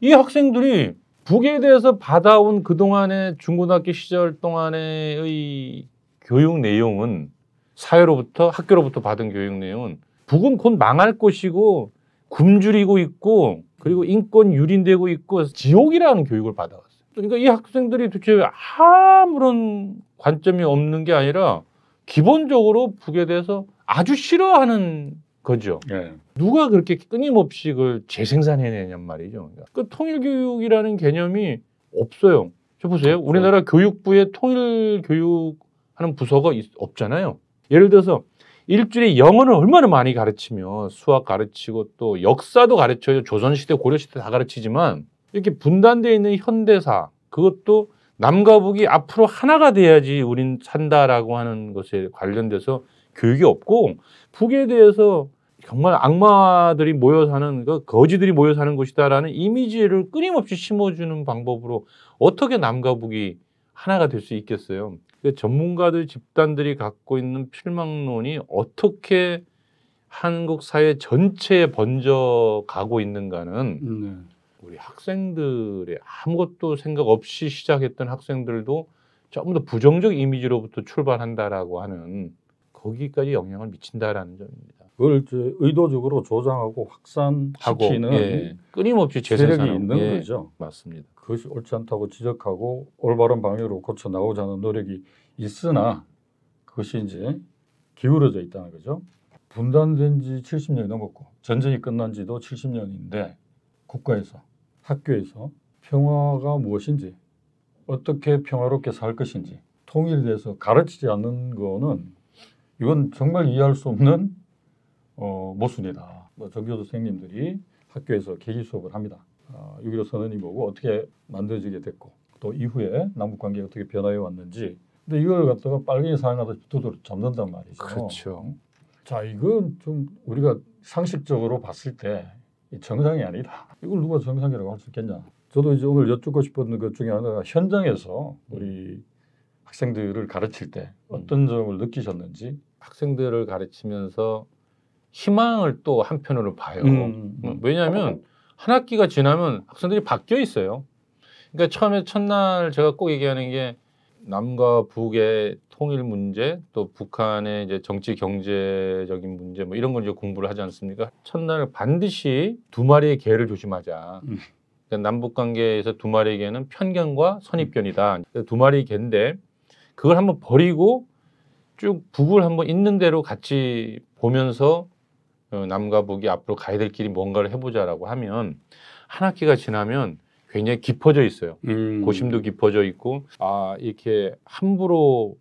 B: 이 학생들이 북에 대해서 받아온 그동안의 중고등학교 시절 동안의 교육 내용은, 사회로부터, 학교로부터 받은 교육 내용은 북은 곧 망할 것이고 굶주리고 있고 그리고 인권 유린되고 있고 지옥이라는 교육을 받아왔어요. 그러니까 이 학생들이 도대체 아무런 관점이 없는 게 아니라 기본적으로 북에 대해서 아주 싫어하는 거죠. 누가 그렇게 끊임없이 그걸 재생산해내냔 말이죠. 그 통일교육이라는 개념이 없어요. 저 보세요.
A: 없죠.
B: 우리나라 교육부에 통일교육하는 부서가 없잖아요. 예를 들어서 일주일에 영어를 얼마나 많이 가르치며 수학 가르치고 또 역사도 가르쳐요. 조선시대, 고려시대 다 가르치지만 이렇게 분단되어 있는 현대사, 그것도 남과 북이 앞으로 하나가 돼야지 우린 산다라고 하는 것에 관련돼서 교육이 없고, 북에 대해서 정말 악마들이 모여 사는, 거지들이 모여 사는 곳이다라는 이미지를 끊임없이 심어주는 방법으로 어떻게 남과 북이 하나가 될 수 있겠어요? 전문가들 집단들이 갖고 있는 필망론이 어떻게 한국 사회 전체에 번져가고 있는가는 우리 학생들의 아무것도 생각 없이 시작했던 학생들도 전부 다 부정적 이미지로부터 출발한다라고 하는 거기까지 영향을 미친다라는 점입니다.
A: 그걸 이제 의도적으로 조장하고 확산시키는
B: 예, 끊임없이
A: 세력이
B: 재생산하고
A: 있는
B: 예,
A: 거죠.
B: 맞습니다.
A: 그것이 옳지 않다고 지적하고 올바른 방향으로 고쳐 나오자 하는 노력이 있으나 그것이 이제 기울어져 있다는 거죠. 분단된 지 70년이 넘었고 전쟁이 끝난 지도 70년인데 국가에서 학교에서 평화가 무엇인지 어떻게 평화롭게 살 것인지 통일에 대해서 가르치지 않는 거는 이건 정말 이해할 수 없는 모순이다. 전교조 선생님들이 학교에서 계기 수업을 합니다. 6.15 선언이 뭐고 어떻게 만들어지게 됐고 또 이후에 남북 관계가 어떻게 변화해 왔는지. 근데 이걸 갖다가 빨갱이 사냥하듯이 두드려 잡는단 말이죠.
B: 그렇죠.
A: 자, 이건 좀 우리가 상식적으로 봤을 때 정상이 아니다. 이걸 누가 정상이라고 할 수 있겠냐. 저도 이제 오늘 여쭙고 싶었던 것 중에 하나가 현장에서 우리 학생들을 가르칠 때 어떤 점을 느끼셨는지.
B: 학생들을 가르치면서 희망을 또 한편으로 봐요. 왜냐하면 한 학기가 지나면 학생들이 바뀌어 있어요. 그러니까 처음에 첫날 제가 꼭 얘기하는 게 남과 북의 통일 문제, 또 북한의 이제 정치 경제적인 문제 뭐 이런 걸 이제 공부를 하지 않습니까? 첫날 반드시 두 마리의 개를 조심하자. 그러니까 남북 관계에서 두 마리의 개는 편견과 선입견이다. 두 마리의 개인데 그걸 한번 버리고 쭉 북을 한번 있는 대로 같이 보면서 남과 북이 앞으로 가야 될 길이 뭔가를 해보자라고 하면 한 학기가 지나면 굉장히 깊어져 있어요. 고심도 깊어져 있고 이렇게 함부로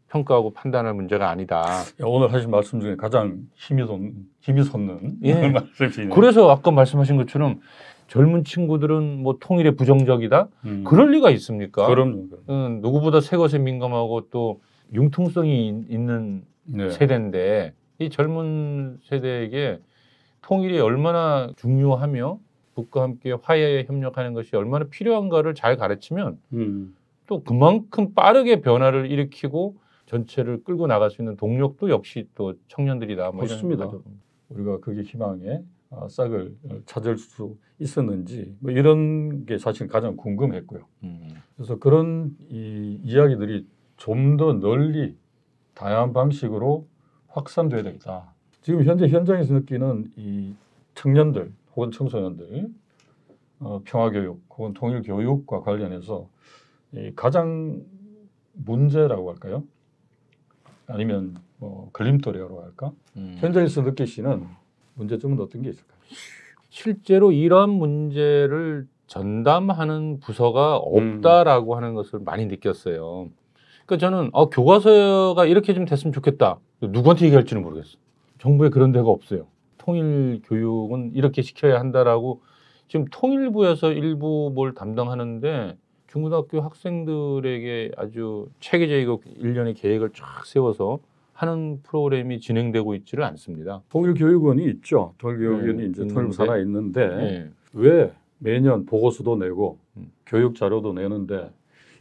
B: 평가하고 판단할 문제가 아니다.
A: 오늘 하신 말씀 중에 가장 힘이 솟는
B: 예.
A: 말씀이시네요.
B: 그래서 아까 말씀하신 것처럼 젊은 친구들은 뭐 통일에 부정적이다? 그럴 리가 있습니까?
A: 그럼요.
B: 누구보다 새 것에 민감하고 또 융통성이 있는
A: 네.
B: 세대인데 이 젊은 세대에게 통일이 얼마나 중요하며 북과 함께 화해에 협력하는 것이 얼마나 필요한가를 잘 가르치면 또 그만큼 빠르게 변화를 일으키고 전체를 끌고 나갈 수 있는 동력도 역시 또 청년들이다. 뭐
A: 그렇습니다. 우리가 그게 희망의 싹을 찾을 수 있었는지 뭐 이런 게 사실 가장 궁금했고요. 그래서 그런 이야기들이 좀 더 널리 다양한 방식으로 확산돼야 되겠다. 지금 현재 현장에서 느끼는 이 청년들 혹은 청소년들 평화교육 혹은 통일교육과 관련해서 가장 문제라고 할까요? 아니면 뭐 걸림돌이라고 할까? 현장에서 느끼시는 문제점은 어떤 게 있을까요?
B: 실제로 이런 문제를 전담하는 부서가 없다라고 하는 것을 많이 느꼈어요. 그러니까 저는 교과서가 이렇게 좀 됐으면 좋겠다. 누구한테 얘기할지는 모르겠어. 정부에 그런 데가 없어요. 통일 교육은 이렇게 시켜야 한다라고 지금 통일부에서 일부 뭘 담당하는데 중고등학교 학생들에게 아주 체계적이고 일련의 계획을 쫙 세워서 하는 프로그램이 진행되고 있지를 않습니다.
A: 통일교육원이 있죠. 통일교육원이 이제 통일부 산하에 있는데 왜 매년 보고서도 내고 교육 자료도 내는데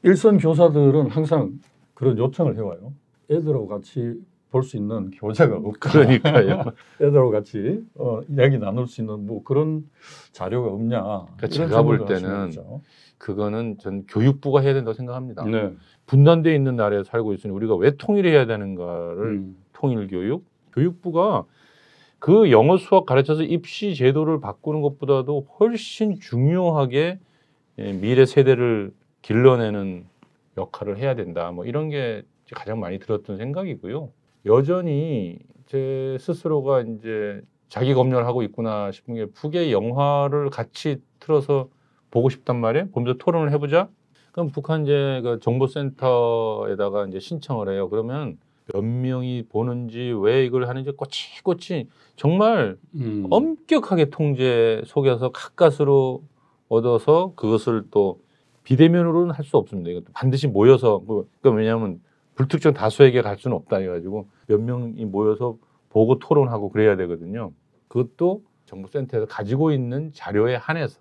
A: 일선 교사들은 항상 그런 요청을 해와요. 애들하고 같이 볼 수 있는 교재가 없다.
B: 그러니까요.
A: 애들하고 같이 이야기 나눌 수 있는 뭐 그런 자료가 없냐.
B: 그러니까 제가 볼 때는 그거는 전 교육부가 해야 된다고 생각합니다.
A: 네.
B: 분단되어 있는 나라에 살고 있으니 우리가 왜 통일해야 되는가를 통일교육? 교육부가 그 영어 수학 가르쳐서 입시 제도를 바꾸는 것보다도 훨씬 중요하게 미래 세대를 길러내는 역할을 해야 된다. 뭐 이런 게 가장 많이 들었던 생각이고요. 여전히 제 스스로가 이제 자기 검열을 하고 있구나 싶은 게 북의 영화를 같이 틀어서 보고 싶단 말이에요. 보면서 토론을 해보자. 그럼 북한 이제 그 정보센터에다가 이제 신청을 해요. 그러면 몇 명이 보는지 왜 이걸 하는지 꼬치꼬치 정말 엄격하게 통제 속에서 가까스로 얻어서 그것을 또 비대면으로는 할 수 없습니다. 이것도 반드시 모여서 그러니까 왜냐하면 불특정 다수에게 갈 수는 없다 해가지고 몇 명이 모여서 보고 토론하고 그래야 되거든요. 그것도 정보센터에서 가지고 있는 자료에 한해서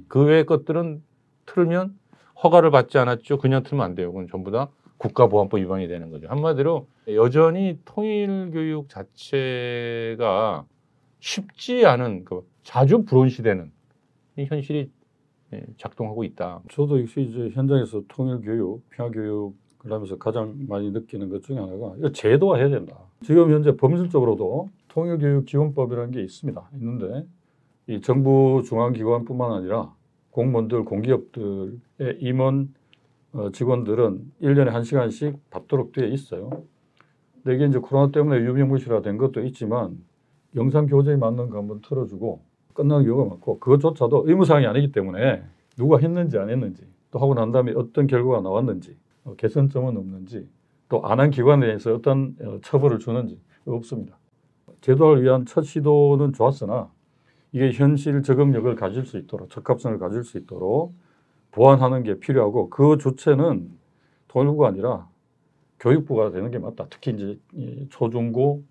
B: 그 외의 것들은 틀면 허가를 받지 않았죠. 그냥 틀면 안 돼요. 그건 전부 다 국가보안법 위반이 되는 거죠. 한마디로 여전히 통일교육 자체가 쉽지 않은 자주 불온시되는 이 현실이 작동하고 있다.
A: 저도 역시 이제 현장에서 통일교육, 평화교육을 그러면서 가장 많이 느끼는 것 중에 하나가 이거 제도화해야 된다. 지금 현재 법률적으로도 통일교육지원법이라는 게 있습니다. 있는데 이 정부 중앙기관뿐만 아니라 공무원들, 공기업들의 임원 직원들은 1년에 1시간씩 받도록 되어 있어요. 근데 이게 이제 코로나 때문에 유명무실화된 것도 있지만 영상 교재에 맞는 거 한번 틀어주고 끝나는 경우가 많고 그것조차도 의무사항이 아니기 때문에 누가 했는지 안 했는지 또 하고 난 다음에 어떤 결과가 나왔는지 개선점은 없는지 또 안 한 기관에 대해서 어떤 처벌을 주는지 없습니다. 제도를 위한 첫 시도는 좋았으나 이게 현실 적응력을 가질 수 있도록 적합성을 가질 수 있도록 보완하는 게 필요하고 그 주체는 통일부가 아니라 교육부가 되는 게 맞다. 특히 이제 초중고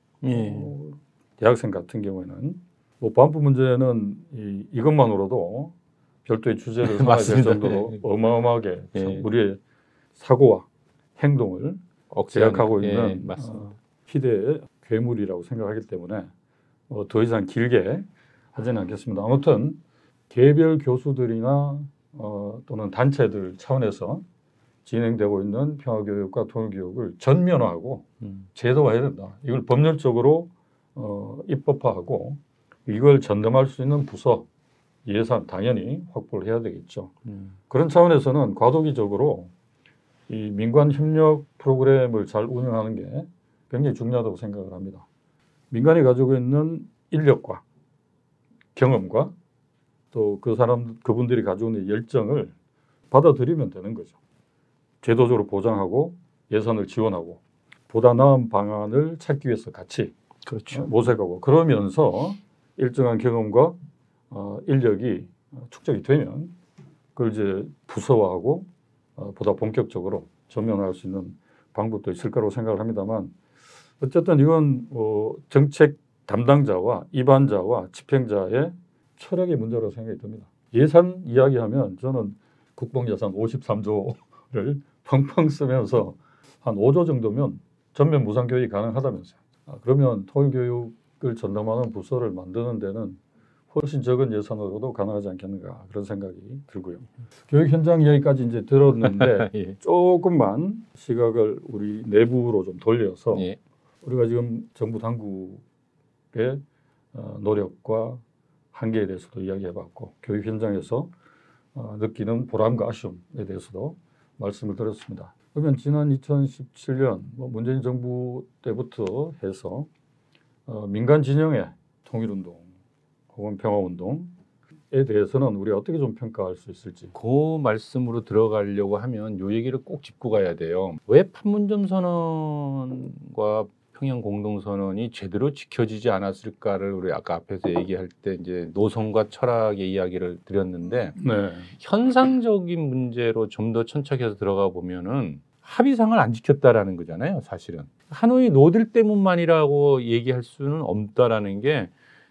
A: 대학생 같은 경우에는 뭐 보안법 문제는 이것만으로도 별도의 주제를 삼아야 될 정도로 어마어마하게 우리의 사고와 행동을 제약하고 있는 희대의 괴물이라고 생각하기 때문에 더 이상 길게 하지는 않겠습니다. 아무튼 개별 교수들이나 또는 단체들 차원에서 진행되고 있는 평화교육과 통일교육을 전면화하고 제도화해야 된다. 이걸 법률적으로 입법화하고 이걸 전담할 수 있는 부서, 예산 당연히 확보를 해야 되겠죠. 그런 차원에서는 과도기적으로 이 민관 협력 프로그램을 잘 운영하는 게 굉장히 중요하다고 생각을 합니다. 민간이 가지고 있는 인력과 경험과 또 그분들이 가지고 있는 열정을 받아들이면 되는 거죠. 제도적으로 보장하고 예산을 지원하고 보다 나은 방안을 찾기 위해서 같이 모색하고 그러면서 일정한 경험과 인력이 축적이 되면 그걸 이제 부서화하고 보다 본격적으로 전면화할 수 있는 방법도 있을 거라고 생각을 합니다만 어쨌든 이건 정책 담당자와 입안자와 집행자의 철학의 문제라고 생각이 듭니다. 예산 이야기하면 저는 국방예산 53조를 펑펑 쓰면서 한 5조 정도면 전면 무상교육이 가능하다면서요. 그러면 통일교육을 전담하는 부서를 만드는 데는 훨씬 적은 예산으로도 가능하지 않겠는가 그런 생각이 들고요. 교육 현장 이야기까지 이제 들었는데
B: 예.
A: 조금만 시각을 우리 내부로 좀 돌려서
B: 예.
A: 우리가 지금 정부 당국의 노력과 한계에 대해서도 이야기해봤고 교육 현장에서 느끼는 보람과 아쉬움에 대해서도 말씀을 드렸습니다. 그러면 지난 2017년 문재인 정부 때부터 해서 민간 진영의 통일운동 혹은 평화운동에 대해서는 우리가 어떻게 좀 평가할 수 있을지.
B: 그 말씀으로 들어가려고 하면 이 얘기를 꼭 짚고 가야 돼요. 왜 판문점 선언과 평양 공동선언이 제대로 지켜지지 않았을까를 우리 아까 앞에서 얘기할 때 이제 노선과 철학의 이야기를 드렸는데 현상적인 문제로 좀 더 천착해서 들어가 보면은 합의상을 안 지켰다라는 거잖아요. 사실은 하노이 노딜 때문만이라고 얘기할 수는 없다라는 게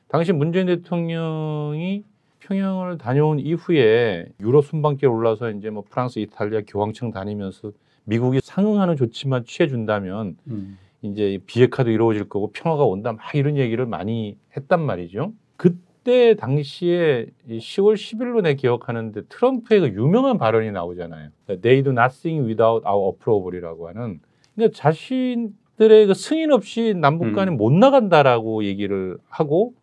B: 당시 문재인 대통령이 평양을 다녀온 이후에 유럽 순방길에 올라서 이제 뭐 프랑스, 이탈리아 교황청 다니면서 미국이 상응하는 조치만 취해준다면 이제 비핵화도 이루어질 거고 평화가 온다 막 이런 얘기를 많이 했단 말이죠. 그때 당시에 10월 10일로 내 기억하는데 트럼프의 그 유명한 발언이 나오잖아요. They do nothing without our approval이라고 하는 그러니까 자신들의 그 승인 없이 남북 간에 못 나간다라고 얘기를 하고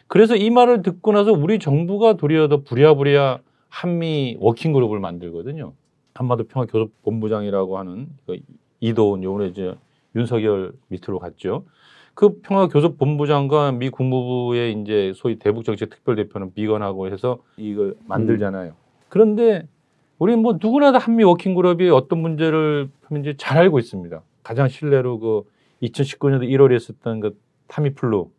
B: 그래서 이 말을 듣고 나서 우리 정부가 도리어 더 부랴부랴 한미 워킹그룹을 만들거든요. 한반도 평화교섭본부장이라고 하는 그 이도훈 요번에 이제 윤석열 밑으로 갔죠. 그 평화교섭본부장과 미 국무부의 이제 소위 대북정책특별대표는 비건하고 해서 이걸 만들잖아요. 그런데 우리는 뭐 누구나 다 한미 워킹그룹이 어떤 문제를 하는지 잘 알고 있습니다. 가장 신뢰로 그 2019년도 1월에 있었던 그 타미플루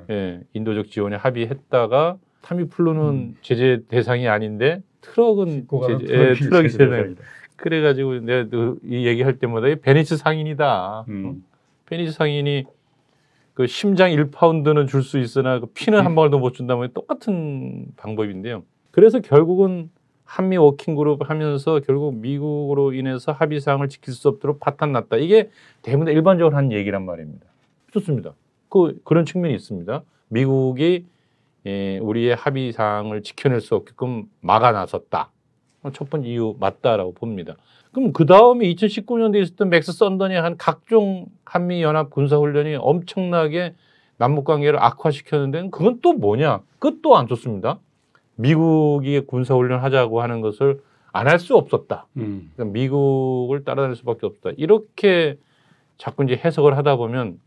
B: 예, 인도적 지원에 합의했다가 타미플루는 제재 대상이 아닌데 트럭은 트럭이 제재. 그래가지고 내가 이 얘기할 때마다 베니스 상인이다. 베니스 상인이 그 심장 1파운드는 줄 수 있으나 그 피는 한 방울도 못 준다면 똑같은 방법인데요. 그래서 결국은 한미 워킹그룹 하면서 결국 미국으로 인해서 합의사항을 지킬 수 없도록 파탄났다. 이게 대부분 일반적으로 하는 얘기란 말입니다. 좋습니다. 그런 측면이 있습니다. 미국이 우리의 합의사항을 지켜낼 수 없게끔 막아 나섰다. 첫 번째 이유 맞다라고 봅니다. 그럼 그 다음에 2019년도에 있었던 맥스 썬던이 한 각종 한미 연합 군사 훈련이 엄청나게 남북 관계를 악화시켰는데 그건 또 뭐냐? 그것도 안 좋습니다. 미국이 군사 훈련 하자고 하는 것을 안 할 수 없었다. 그러니까 미국을 따라다닐 수밖에 없다. 이렇게 자꾸 이제 해석을 하다 보면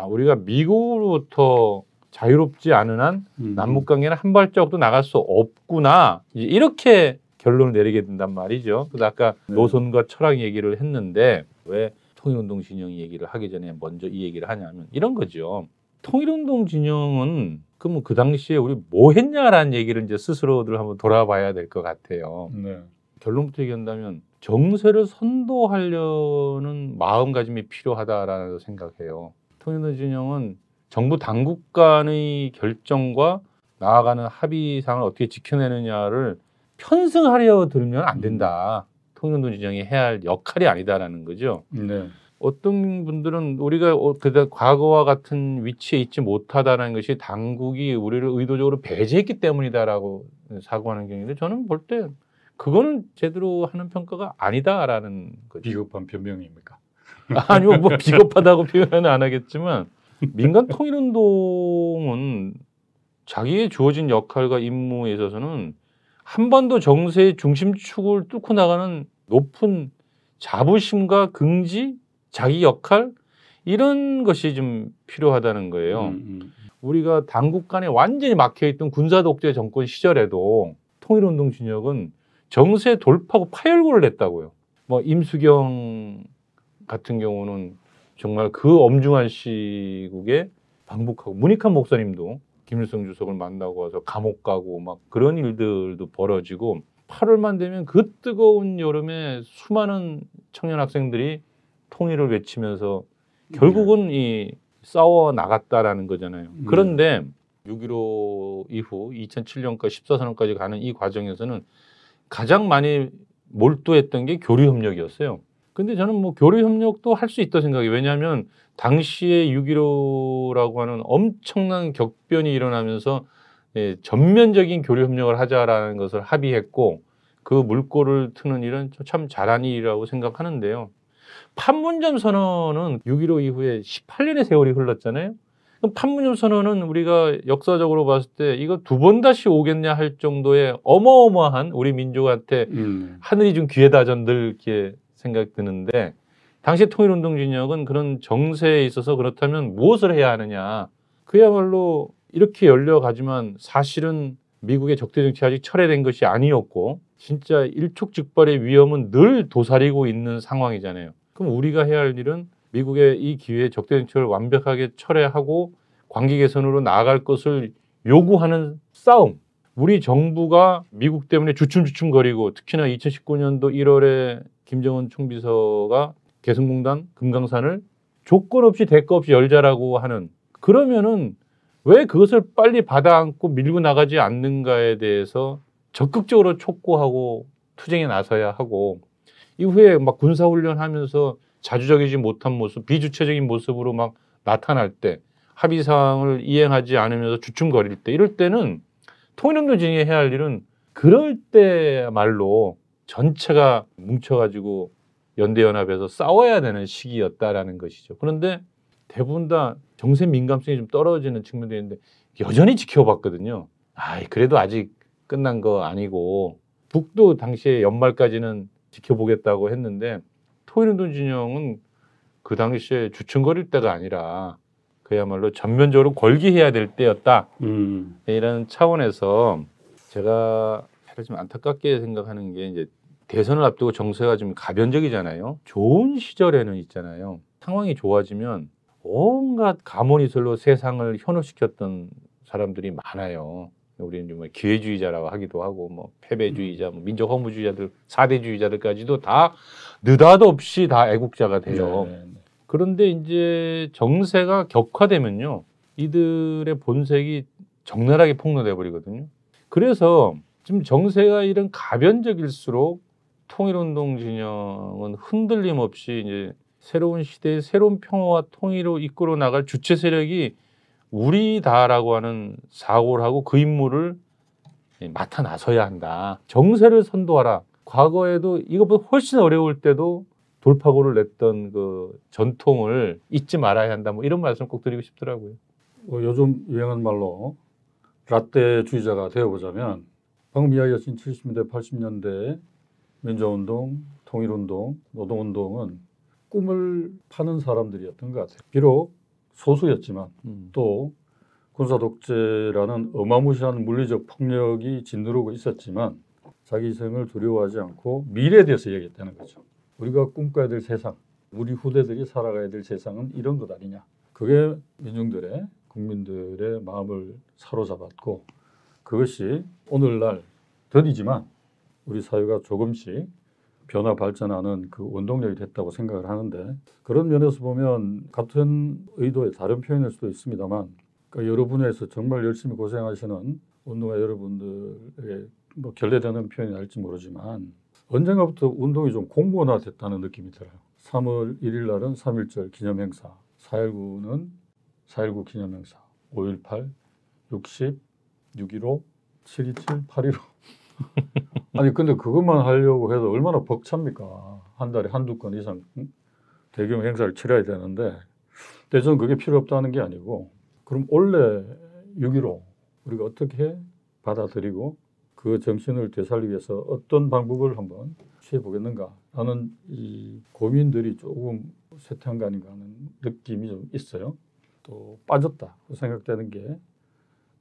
B: 우리가 미국으로부터 자유롭지 않은 한 남북 관계는 한 발자국도 나갈 수 없구나. 이렇게 결론을 내리게 된단 말이죠. 그래서 아까 노선과 철학 얘기를 했는데 왜 통일운동 진영 얘기를 하기 전에 먼저 이 얘기를 하냐면 이런 거죠. 통일운동 진영은 그럼 그 당시에 우리 뭐 했냐라는 얘기를 이제 스스로들 한번 돌아봐야 될 것 같아요.
A: 네.
B: 결론부터 얘기한다면 정세를 선도하려는 마음가짐이 필요하다라고 생각해요. 통일운동 진영은 정부 당국 간의 결정과 나아가는 합의상을 어떻게 지켜내느냐를 편승하려 들면 안 된다. 통일운동 진영이 해야 할 역할이 아니다라는 거죠.
A: 네.
B: 어떤 분들은 우리가 과거와 같은 위치에 있지 못하다는 것이 당국이 우리를 의도적으로 배제했기 때문이다라고 사고하는 경우인데 저는 볼 때 그거는 제대로 하는 평가가 아니다라는 거죠.
A: 비겁한 변명입니까?
B: 아니요, 뭐 비겁하다고 표현은 안 하겠지만 민간 통일운동은 자기의 주어진 역할과 임무에 있어서는 한반도 정세의 중심축을 뚫고 나가는 높은 자부심과 긍지, 자기 역할 이런 것이 좀 필요하다는 거예요. 우리가 당국 간에 완전히 막혀있던 군사독재 정권 시절에도 통일운동 진영은 정세 돌파하고 파열구를 냈다고요. 뭐 임수경 같은 경우는 정말 그 엄중한 시국에 방북하고 문익환 목사님도 김일성 주석을 만나고 와서 감옥 가고 막 그런 일들도 벌어지고 8월만 되면 그 뜨거운 여름에 수많은 청년 학생들이 통일을 외치면서 결국은 이 싸워 나갔다라는 거잖아요. 그런데 6.15 이후 2007년까지 14선언까지 가는 이 과정에서는 가장 많이 몰두했던 게 교류협력이었어요. 근데 저는 뭐 교류협력도 할 수 있다고 생각해요. 왜냐하면 당시에 6.15라고 하는 엄청난 격변이 일어나면서 전면적인 교류협력을 하자라는 것을 합의했고 그 물꼬를 트는 일은 참 잘한 일이라고 생각하는데요. 판문점 선언은 6.15 이후에 18년의 세월이 흘렀잖아요. 그럼 판문점 선언은 우리가 역사적으로 봤을 때 이거 두 번 다시 오겠냐 할 정도의 어마어마한 우리 민족한테 하늘이 준 기회다 전 늘 이렇게 생각 드는데 당시 통일운동 진영은 그런 정세에 있어서 그렇다면 무엇을 해야 하느냐. 그야말로 이렇게 열려가지만 사실은 미국의 적대 정치 아직 철회된 것이 아니었고 진짜 일촉즉발의 위험은 늘 도사리고 있는 상황이잖아요. 그럼 우리가 해야 할 일은 미국의 이 기회에 적대 정책을 완벽하게 철회하고 관계 개선으로 나아갈 것을 요구하는 싸움. 우리 정부가 미국 때문에 주춤주춤거리고 특히나 2019년도 1월에 김정은 총비서가 개성공단 금강산을 조건 없이 대가 없이 열자라고 하는 그러면은 왜 그것을 빨리 받아안고 밀고 나가지 않는가에 대해서 적극적으로 촉구하고 투쟁에 나서야 하고 이후에 막 군사훈련하면서 자주적이지 못한 모습, 비주체적인 모습으로 막 나타날 때 합의사항을 이행하지 않으면서 주춤거릴 때 이럴 때는 통일운동 진영이 해야 할 일은 그럴 때야말로 전체가 뭉쳐가지고 연대연합에서 싸워야 되는 시기였다라는 것이죠. 그런데 대부분 다 정세 민감성이 좀 떨어지는 측면도 있는데 여전히 지켜봤거든요. 그래도 아직 끝난 거 아니고 북도 당시에 연말까지는 지켜보겠다고 했는데 통일운동 진영은 그 당시에 주춤거릴 때가 아니라 그야말로 전면적으로 골기해야 될 때였다. 이런 차원에서 제가 사실 좀 안타깝게 생각하는 게 이제 대선을 앞두고 정세가 좀 가변적이잖아요. 좋은 시절에는 있잖아요. 상황이 좋아지면 온갖 가모니설로 세상을 현혹시켰던 사람들이 많아요. 우리는 좀 기회주의자라고 하기도 하고 뭐 패배주의자, 뭐 민족 허무주의자들, 사대주의자들까지도 다 느닷없이 다 애국자가 돼요.
A: 네.
B: 그런데 이제 정세가 격화되면요, 이들의 본색이 적나라하게 폭로돼 버리거든요. 그래서 지금 정세가 이런 가변적일수록 통일운동 진영은 흔들림 없이 이제 새로운 시대의 새로운 평화와 통일로 이끌어 나갈 주체 세력이 우리다라고 하는 사고를 하고 그 임무를 맡아 나서야 한다. 정세를 선도하라. 과거에도 이것보다 훨씬 어려울 때도 돌파구를 냈던 그 전통을 잊지 말아야 한다. 뭐 이런 말씀 꼭 드리고 싶더라고요.
A: 요즘 유행하는 말로 라떼주의자가 되어보자면 방금 이야기하신 70년대, 80년대 민주화운동, 통일운동, 노동운동은 꿈을 파는 사람들이었던 것 같아요. 비록 소수였지만 또 군사독재라는 어마무시한 물리적 폭력이 짓누르고 있었지만 자기 생을 두려워하지 않고 미래에 대해서 얘기했다는 거죠. 우리가 꿈꿔야 될 세상, 우리 후대들이 살아가야 될 세상은 이런 것 아니냐. 그게 민중들의, 국민들의 마음을 사로잡았고 그것이 오늘날 더디지만 우리 사회가 조금씩 변화 발전하는 그 원동력이 됐다고 생각을 하는데 그런 면에서 보면 같은 의도의 다른 표현일 수도 있습니다만 그러니까 여러 분야에서 정말 열심히 고생하시는 운동가 여러분들의 뭐 결례되는 표현이 날지 모르지만 언젠가부터 운동이 좀 공무원화 됐다는 느낌이 들어요. 3월 1일 날은 3.1절 기념행사, 4.19는 4.19 기념행사, 5.18, 60, 6.15, 7.27, 8.15 아니 근데 그것만 하려고 해도 얼마나 벅찹니까? 한 달에 한두 건 이상 대규모 행사를 치러야 되는데 근데 저는 그게 필요 없다는 게 아니고 그럼 원래 6.15 우리가 어떻게 받아들이고 그 정신을 되살리기 위해서 어떤 방법을 한번 취해보겠는가 하는 이 고민들이 조금 쇠퇴한 거 아닌가 하는 느낌이 좀 있어요. 또 빠졌다 생각되는 게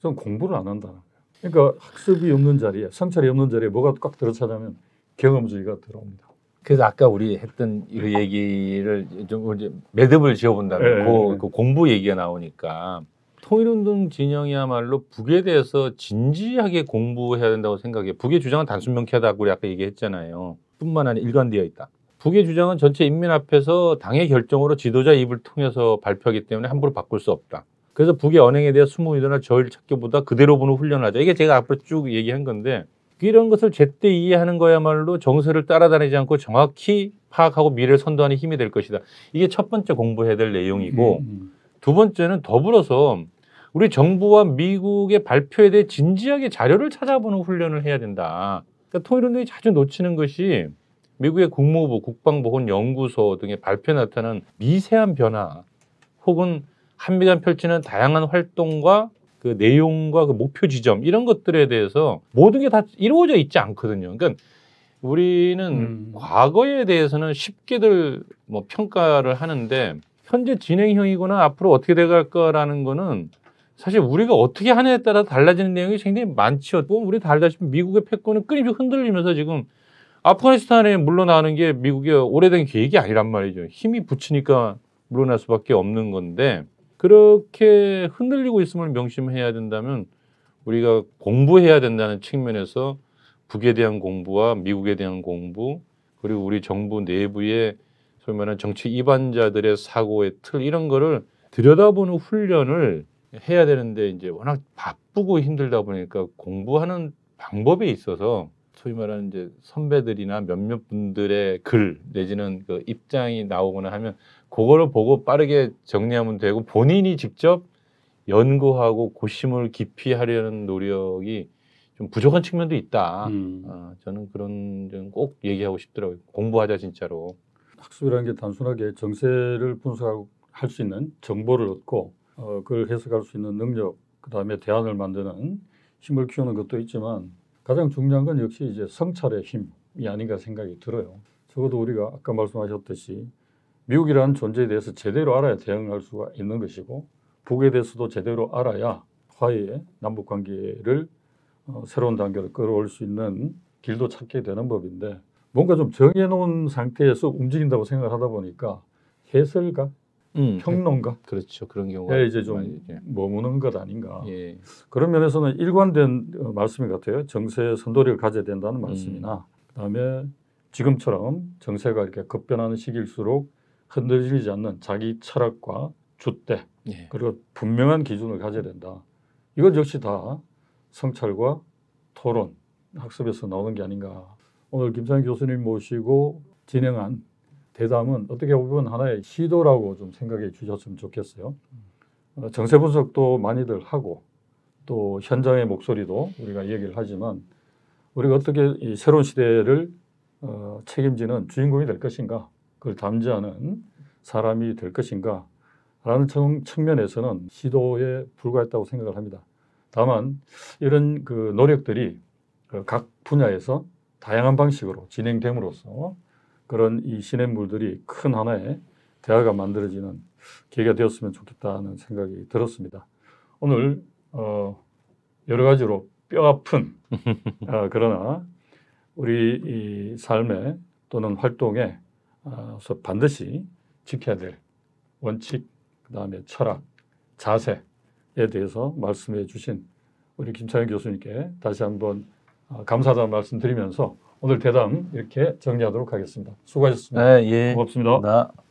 A: 좀 공부를 안 한다는 거예요. 그러니까 학습이 없는 자리에 성찰이 없는 자리에 뭐가 꽉 들어차냐면 경험주의가 들어옵니다.
B: 그래서 아까 우리 했던 그 얘기를 좀 이제 매듭을 지어본다면 그 공부 얘기가 나오니까 통일운동 진영이야말로 북에 대해서 진지하게 공부해야 된다고 생각해요. 북의 주장은 단순 명쾌하다고 우리 아까 얘기했잖아요. 뿐만 아니라 일관되어 있다. 북의 주장은 전체 인민 앞에서 당의 결정으로 지도자 입을 통해서 발표하기 때문에 함부로 바꿀 수 없다. 그래서 북의 언행에 대해 숨은 의도나 저의를 찾기보다 그대로 보는 훈련을 하자. 이게 제가 앞으로 쭉 얘기한 건데 이런 것을 제때 이해하는 거야말로 정세를 따라다니지 않고 정확히 파악하고 미래를 선도하는 힘이 될 것이다. 이게 첫 번째 공부해야 될 내용이고 두 번째는 더불어서 우리 정부와 미국의 발표에 대해 진지하게 자료를 찾아보는 훈련을 해야 된다. 그러니까 통일운동이 자주 놓치는 것이 미국의 국무부, 국방부 혹은 연구소 등의 발표에 나타나는 미세한 변화 혹은 한미 간 펼치는 다양한 활동과 그 내용과 그 목표 지점 이런 것들에 대해서 모든 게 다 이루어져 있지 않거든요. 그러니까 우리는 과거에 대해서는 쉽게들 뭐 평가를 하는데 현재 진행형이거나 앞으로 어떻게 돼갈 거라는 거는 사실 우리가 어떻게 하느냐에 따라 달라지는 내용이 굉장히 많죠. 또 우리 다 알다시피 미국의 패권은 끊임없이 흔들리면서 지금 아프가니스탄에 물러나는 게 미국의 오래된 계획이 아니란 말이죠. 힘이 붙이니까 물러날 수밖에 없는 건데 그렇게 흔들리고 있음을 명심해야 된다면 우리가 공부해야 된다는 측면에서 북에 대한 공부와 미국에 대한 공부 그리고 우리 정부 내부의 소위 말하는 정치 이반자들의 사고의 틀 이런 거를 들여다보는 훈련을 해야 되는데 이제 워낙 바쁘고 힘들다 보니까 공부하는 방법에 있어서 소위 말하는 이제 선배들이나 몇몇 분들의 글 내지는 그 입장이 나오거나 하면 그거를 보고 빠르게 정리하면 되고 본인이 직접 연구하고 고심을 깊이 하려는 노력이 좀 부족한 측면도 있다. 저는 그런 점 꼭 얘기하고 싶더라고요. 공부하자 진짜로.
A: 학습이라는 게 단순하게 정세를 분석할 수 있는 정보를 얻고 그걸 해석할 수 있는 능력, 그다음에 대안을 만드는 힘을 키우는 것도 있지만 가장 중요한 건 역시 이제 성찰의 힘이 아닌가 생각이 들어요. 적어도 우리가 아까 말씀하셨듯이 미국이라는 존재에 대해서 제대로 알아야 대응할 수가 있는 것이고 북에 대해서도 제대로 알아야 화해의 남북 관계를 새로운 단계로 끌어올 수 있는 길도 찾게 되는 법인데 뭔가 좀 정해놓은 상태에서 움직인다고 생각을 하다 보니까 해설가, 평론가
B: 그렇죠. 그런 경우가
A: 이제 좀 머무는 것 아닌가.
B: 예.
A: 그런 면에서는 일관된 말씀이 같아요. 정세 선도력을 가져야 된다는 말씀이나 그다음에 지금처럼 정세가 이렇게 급변하는 시기일수록 흔들리지 않는 자기 철학과 줏대
B: 예.
A: 그리고 분명한 기준을 가져야 된다. 이건 역시 다 성찰과 토론, 학습에서 나오는 게 아닌가. 오늘 김창희 교수님 모시고 진행한 대담은 어떻게 보면 하나의 시도라고 좀 생각해 주셨으면 좋겠어요. 정세 분석도 많이들 하고 또 현장의 목소리도 우리가 얘기를 하지만 우리가 어떻게 이 새로운 시대를 책임지는 주인공이 될 것인가, 그걸 담지하는 사람이 될 것인가 라는 측면에서는 시도에 불과했다고 생각을 합니다. 다만 이런 그 노력들이 각 분야에서 다양한 방식으로 진행됨으로써 그런 이 시냇물들이 큰 하나의 대화가 만들어지는 계기가 되었으면 좋겠다는 생각이 들었습니다. 오늘 여러 가지로 뼈아픈 그러나 우리 이 삶에 또는 활동에 반드시 지켜야 될 원칙, 그다음에 철학, 자세에 대해서 말씀해 주신 우리 김창현 교수님께 다시 한번 감사하다는 말씀 드리면서 오늘 대담 이렇게 정리하도록 하겠습니다. 수고하셨습니다.
C: 예.
A: 고맙습니다.
C: 나.